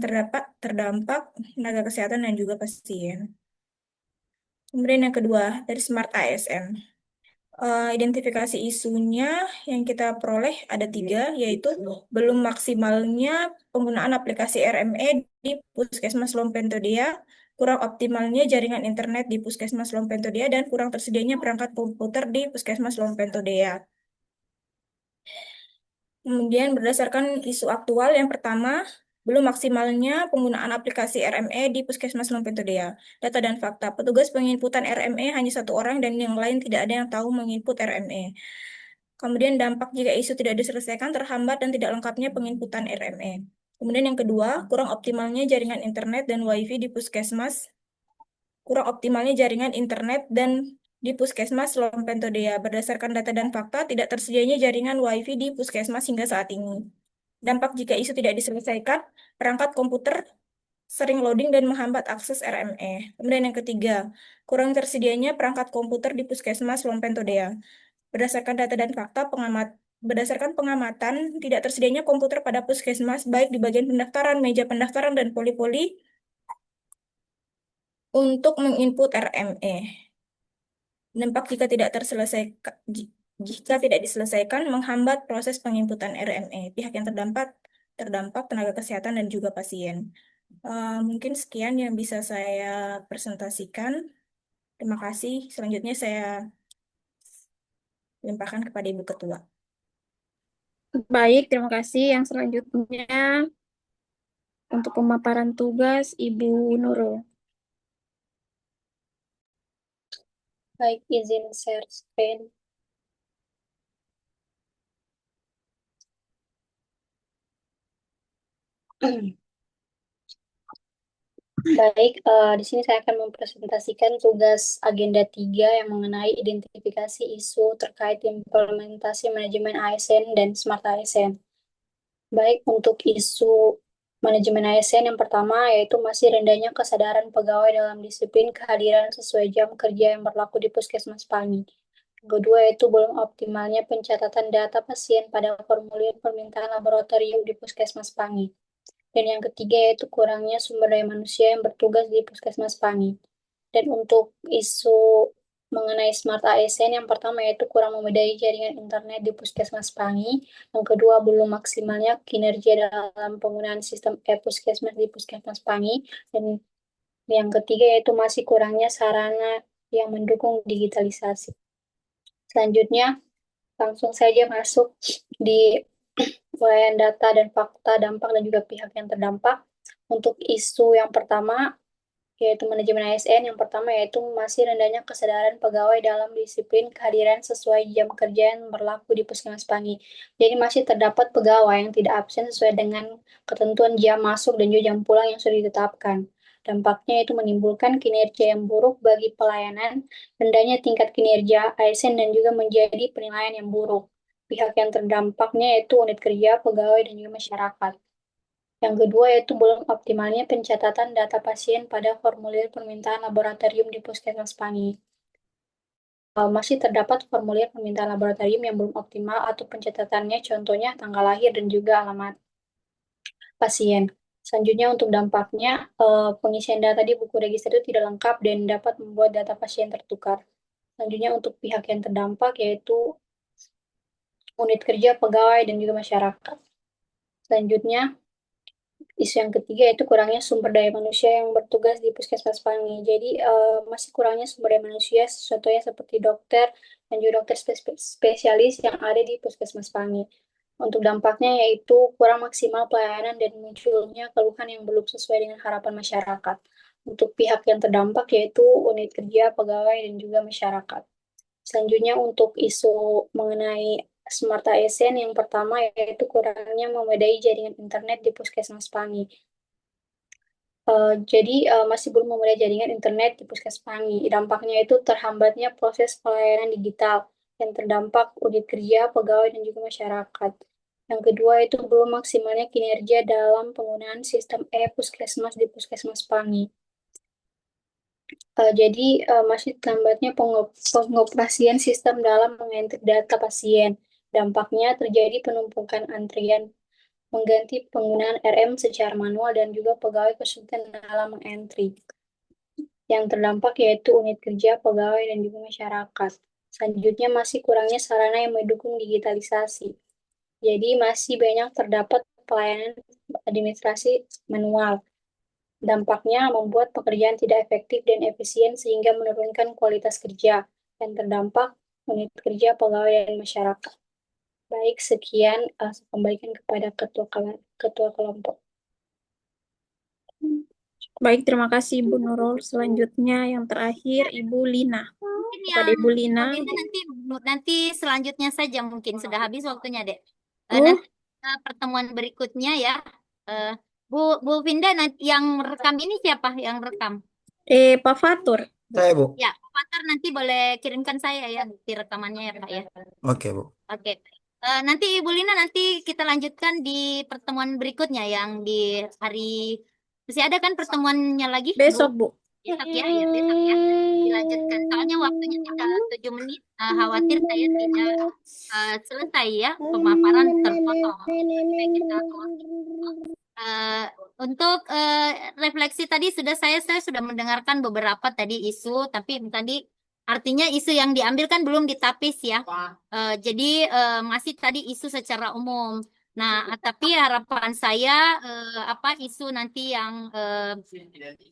terdampak tenaga kesehatan dan juga pasien. Kemudian yang kedua, dari Smart ASN. Identifikasi isunya yang kita peroleh ada 3, yaitu belum maksimalnya penggunaan aplikasi RME di Puskesmas Lompentodea, kurang optimalnya jaringan internet di Puskesmas Lompentodea, dan kurang tersedianya perangkat komputer di Puskesmas Lompentodea. Kemudian berdasarkan isu aktual, yang pertama, belum maksimalnya penggunaan aplikasi RME di Puskesmas Lompentodea. Data dan fakta, petugas penginputan RME hanya 1 orang dan yang lain tidak ada yang tahu menginput RME. Kemudian dampak jika isu tidak diselesaikan, terhambat dan tidak lengkapnya penginputan RME. Kemudian yang kedua, kurang optimalnya jaringan internet dan WiFi di Puskesmas. Kurang optimalnya jaringan internet dan di Puskesmas Lompentodea. Berdasarkan data dan fakta, tidak tersedianya jaringan WiFi di Puskesmas hingga saat ini. Dampak jika isu tidak diselesaikan, perangkat komputer sering loading dan menghambat akses RME. Kemudian yang ketiga, kurang tersedianya perangkat komputer di Puskesmas Lompentodea. Berdasarkan data dan fakta, berdasarkan pengamatan, tidak tersedianya komputer pada puskesmas, baik di bagian pendaftaran, meja pendaftaran, dan poli-poli untuk menginput RME. Dampak jika tidak diselesaikan, menghambat proses penginputan RME. Pihak yang terdampak tenaga kesehatan dan juga pasien. Mungkin sekian yang bisa saya presentasikan. Terima kasih. Selanjutnya saya limpahkan kepada Ibu Ketua. Baik, terima kasih. Yang selanjutnya untuk pemaparan tugas Ibu Nurul. Baik, izin share screen. Baik, di sini saya akan mempresentasikan tugas agenda 3 yang mengenai identifikasi isu terkait implementasi manajemen ASN dan Smart ASN. Baik, untuk isu manajemen ASN yang pertama yaitu masih rendahnya kesadaran pegawai dalam disiplin kehadiran sesuai jam kerja yang berlaku di Puskesmas Pangi. Yang kedua yaitu belum optimalnya pencatatan data pasien pada formulir permintaan laboratorium di Puskesmas Pangi. Dan yang ketiga yaitu kurangnya sumber daya manusia yang bertugas di Puskesmas Pangi. Dan untuk isu mengenai Smart ASN yang pertama yaitu kurang memadai jaringan internet di Puskesmas Pangi. Yang kedua belum maksimalnya kinerja dalam penggunaan sistem e-Puskesmas di Puskesmas Pangi. Dan yang ketiga yaitu masih kurangnya sarana yang mendukung digitalisasi. Selanjutnya langsung saja masuk di uraian data dan fakta dampak dan juga pihak yang terdampak. Untuk isu yang pertama yaitu manajemen ASN. Yang pertama yaitu masih rendahnya kesadaran pegawai dalam disiplin kehadiran sesuai jam kerja yang berlaku di Puskesmas Pangi. Jadi masih terdapat pegawai yang tidak absen sesuai dengan ketentuan jam masuk dan juga jam pulang yang sudah ditetapkan. Dampaknya itu menimbulkan kinerja yang buruk bagi pelayanan, rendahnya tingkat kinerja ASN dan juga menjadi penilaian yang buruk. Pihak yang terdampaknya yaitu unit kerja, pegawai, dan juga masyarakat. Yang kedua yaitu belum optimalnya pencatatan data pasien pada formulir permintaan laboratorium di Puskesmas Pangi. Masih terdapat formulir permintaan laboratorium yang belum optimal atau pencatatannya, contohnya tanggal lahir dan juga alamat pasien. Selanjutnya untuk dampaknya, pengisian data di buku register itu tidak lengkap dan dapat membuat data pasien tertukar. Selanjutnya untuk pihak yang terdampak yaitu unit kerja, pegawai, dan juga masyarakat. Selanjutnya, isu yang ketiga yaitu kurangnya sumber daya manusia yang bertugas di Puskesmas Pangi. Jadi masih kurangnya sumber daya manusia, contohnya seperti dokter dan juga dokter spesialis yang ada di Puskesmas Pangi. Untuk dampaknya yaitu kurang maksimal pelayanan dan munculnya keluhan yang belum sesuai dengan harapan masyarakat. Untuk pihak yang terdampak yaitu unit kerja, pegawai, dan juga masyarakat. Selanjutnya untuk isu mengenai Smart ASN yang pertama yaitu kurangnya memadai jaringan internet di Puskesmas Pangi. Jadi masih belum memadai jaringan internet di Puskesmas Pangi. Dampaknya itu terhambatnya proses pelayanan digital yang terdampak unit kerja, pegawai, dan juga masyarakat. Yang kedua itu belum maksimalnya kinerja dalam penggunaan sistem e-Puskesmas di Puskesmas Pangi. Jadi masih terlambatnya pengoperasian sistem dalam mengintip data pasien. Dampaknya terjadi penumpukan antrian mengganti penggunaan RM secara manual dan juga pegawai kesulitan dalam mengentry. Yang terdampak yaitu unit kerja, pegawai, dan juga masyarakat. Selanjutnya masih kurangnya sarana yang mendukung digitalisasi. Jadi masih banyak terdapat pelayanan administrasi manual. Dampaknya membuat pekerjaan tidak efektif dan efisien sehingga menurunkan kualitas kerja. Yang terdampak unit kerja, pegawai, dan masyarakat. Baik, sekian. Saya kembalikan kepada ketua kelompok. Baik, terima kasih Ibu Nurul. Selanjutnya yang terakhir Ibu Lina. Mungkin Kepada Ibu Lina. nanti selanjutnya saja mungkin sudah habis waktunya, Dek. Oh. Nanti pertemuan berikutnya ya. Bu Vinda, yang rekam ini siapa yang rekam? Pak Fatur. Saya, Bu. Ya, Pak Fatur nanti boleh kirimkan saya ya di rekamannya ya, Pak ya. Oke, Bu. Oke. Nanti Ibu Lina nanti kita lanjutkan di pertemuan berikutnya yang di hari masih ada kan pertemuannya lagi? Besok, Bu. Besok ya, besok ya. Dilanjutkan. Soalnya waktunya tinggal 7 menit. Khawatir saya tidak selesai ya pemaparan terpotong. Untuk refleksi tadi saya sudah mendengarkan beberapa tadi isu, tapi tadi artinya isu yang diambil kan belum ditapis ya. Jadi masih tadi isu secara umum. Nah, tapi harapan saya isu nanti yang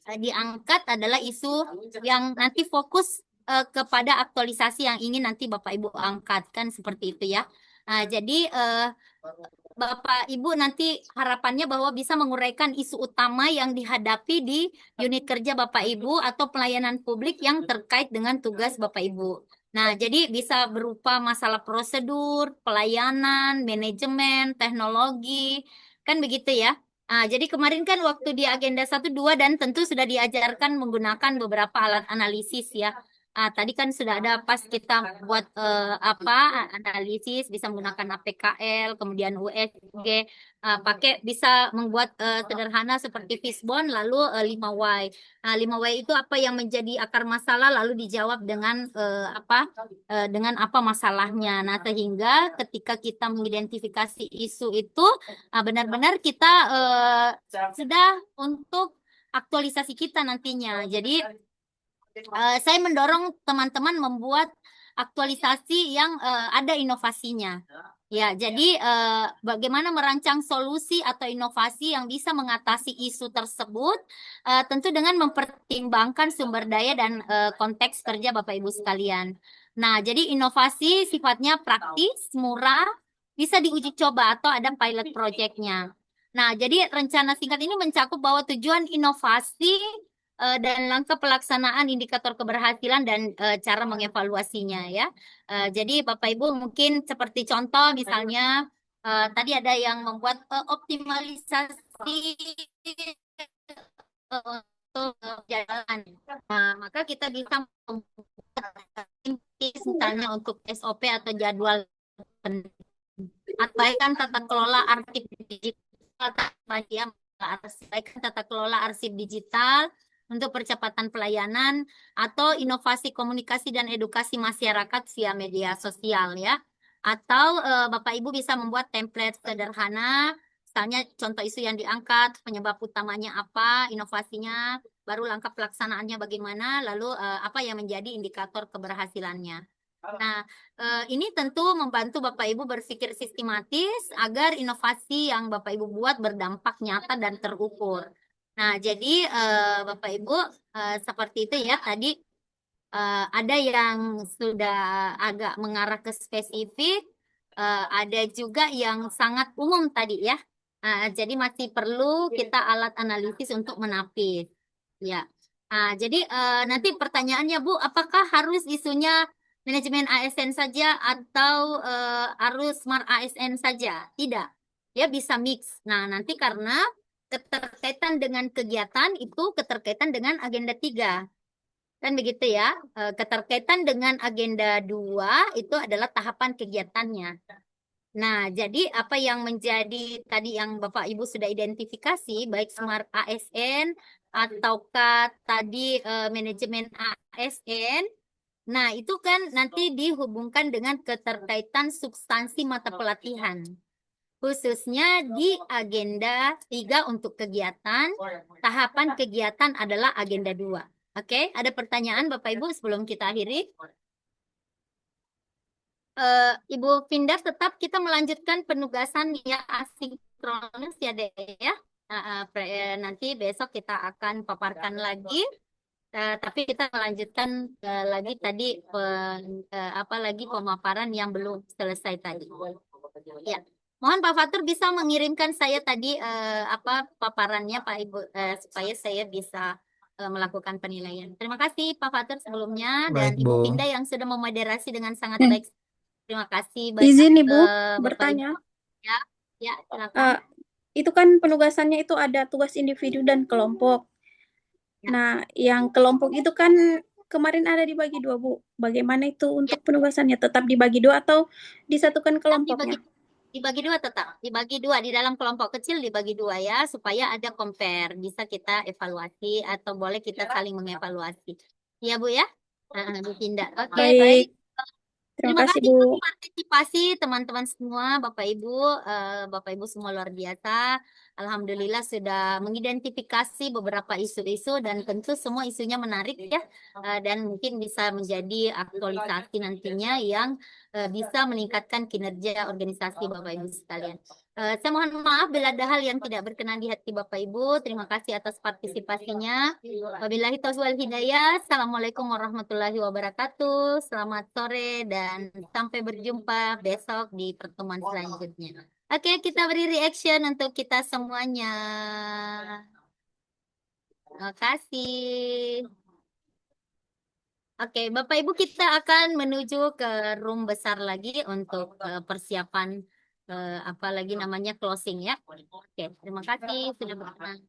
diangkat adalah isu yang nanti fokus kepada aktualisasi yang ingin nanti Bapak Ibu angkat kan seperti itu ya. Jadi Bapak Ibu nanti harapannya bahwa bisa menguraikan isu utama yang dihadapi di unit kerja Bapak Ibu atau pelayanan publik yang terkait dengan tugas Bapak Ibu. Nah, jadi bisa berupa masalah prosedur, pelayanan, manajemen, teknologi, kan begitu ya. Jadi kemarin kan waktu di agenda 1, 2 dan tentu sudah diajarkan menggunakan beberapa alat analisis ya. Tadi kan sudah ada pas kita buat analisis bisa menggunakan APKL, kemudian USG, pakai bisa membuat sederhana seperti fishbone lalu 5Y. 5Y itu apa yang menjadi akar masalah lalu dijawab dengan dengan apa masalahnya. Nah, sehingga ketika kita mengidentifikasi isu itu benar-benar kita sudah untuk aktualisasi kita nantinya. Jadi saya mendorong teman-teman membuat aktualisasi yang ada inovasinya. Ya, jadi bagaimana merancang solusi atau inovasi yang bisa mengatasi isu tersebut, tentu dengan mempertimbangkan sumber daya dan konteks kerja Bapak Ibu sekalian. Nah, jadi inovasi sifatnya praktis, murah, bisa diuji coba atau ada pilot project-nya. Nah, jadi rencana singkat ini mencakup bahwa tujuan inovasi dan langkah pelaksanaan indikator keberhasilan dan cara mengevaluasinya ya. Jadi Bapak Ibu mungkin seperti contoh misalnya tadi ada yang membuat optimalisasi untuk jalan. Nah, maka kita bisa membuat misalnya untuk SOP atau jadwal abaikan tata kelola arsip digital, abaikan tata kelola arsip digital untuk percepatan pelayanan atau inovasi komunikasi dan edukasi masyarakat via media sosial ya. Atau Bapak Ibu bisa membuat template sederhana, misalnya contoh isu yang diangkat, penyebab utamanya apa, inovasinya, baru langkah pelaksanaannya bagaimana, lalu apa yang menjadi indikator keberhasilannya. Nah, ini tentu membantu Bapak Ibu berpikir sistematis agar inovasi yang Bapak Ibu buat berdampak nyata dan terukur. Nah, jadi Bapak Ibu seperti itu ya tadi ada yang sudah agak mengarah ke spesifik, ada juga yang sangat umum tadi ya. Jadi masih perlu kita alat analisis untuk menapis. Ya. Jadi nanti pertanyaannya Bu, apakah harus isunya manajemen ASN saja atau harus smart ASN saja? Tidak. Ya bisa mix. Nah, nanti karena keterkaitan dengan kegiatan itu keterkaitan dengan agenda 3. Kan begitu ya. Keterkaitan dengan agenda 2 itu adalah tahapan kegiatannya. Nah, jadi apa yang menjadi tadi yang Bapak Ibu sudah identifikasi, baik smart ASN ataukah tadi manajemen ASN, nah itu kan nanti dihubungkan dengan keterkaitan substansi mata pelatihan. Khususnya di agenda 3 untuk kegiatan, tahapan kegiatan adalah agenda 2. Oke, ada pertanyaan Bapak Ibu sebelum kita akhiri? Ibu Pindar tetap kita melanjutkan penugasan ya asinkronus ya Dek ya. Nanti besok kita akan paparkan lagi. Tapi kita melanjutkan lagi tadi apa lagi pemaparan yang belum selesai tadi. Ya. Mohon Pak Fatur bisa mengirimkan saya tadi apa paparannya Pak Ibu supaya saya bisa melakukan penilaian. Terima kasih Pak Fatur sebelumnya dan Baik, Ibu Bu. Pinda yang sudah memoderasi dengan sangat baik. Terima kasih banyak Izin Ibu Bapak bertanya. Ibu. Ya, silakan. Itu kan penugasannya itu ada tugas individu dan kelompok. Ya. Nah, yang kelompok itu kan kemarin ada dibagi 2, Bu. Bagaimana itu untuk penugasannya? Tetap dibagi 2 atau disatukan kelompoknya? Dibagi 2 tetap, dibagi 2 di dalam kelompok kecil dibagi 2 ya supaya ada compare, bisa kita evaluasi atau boleh kita saling mengevaluasi. Ya Bu ya, Bu Pinda. Oke, baik. Terima kasih Bu partisipasi teman-teman semua, Bapak Ibu semua luar biasa. Alhamdulillah sudah mengidentifikasi beberapa isu-isu dan tentu semua isunya menarik ya dan mungkin bisa menjadi aktualisasi nantinya yang bisa meningkatkan kinerja organisasi Bapak Ibu sekalian. Saya mohon maaf bila ada hal yang tidak berkenan di hati Bapak Ibu. Terima kasih atas partisipasinya. Wabillahi taufiq wal hidayah. Assalamualaikum warahmatullahi wabarakatuh. Selamat sore dan sampai berjumpa besok di pertemuan selanjutnya. Oke, kita beri reaction untuk kita semuanya. Terima kasih. Oke, Bapak Ibu kita akan menuju ke room besar lagi untuk persiapan apa lagi namanya closing ya. Oke, terima kasih sudah berkenan.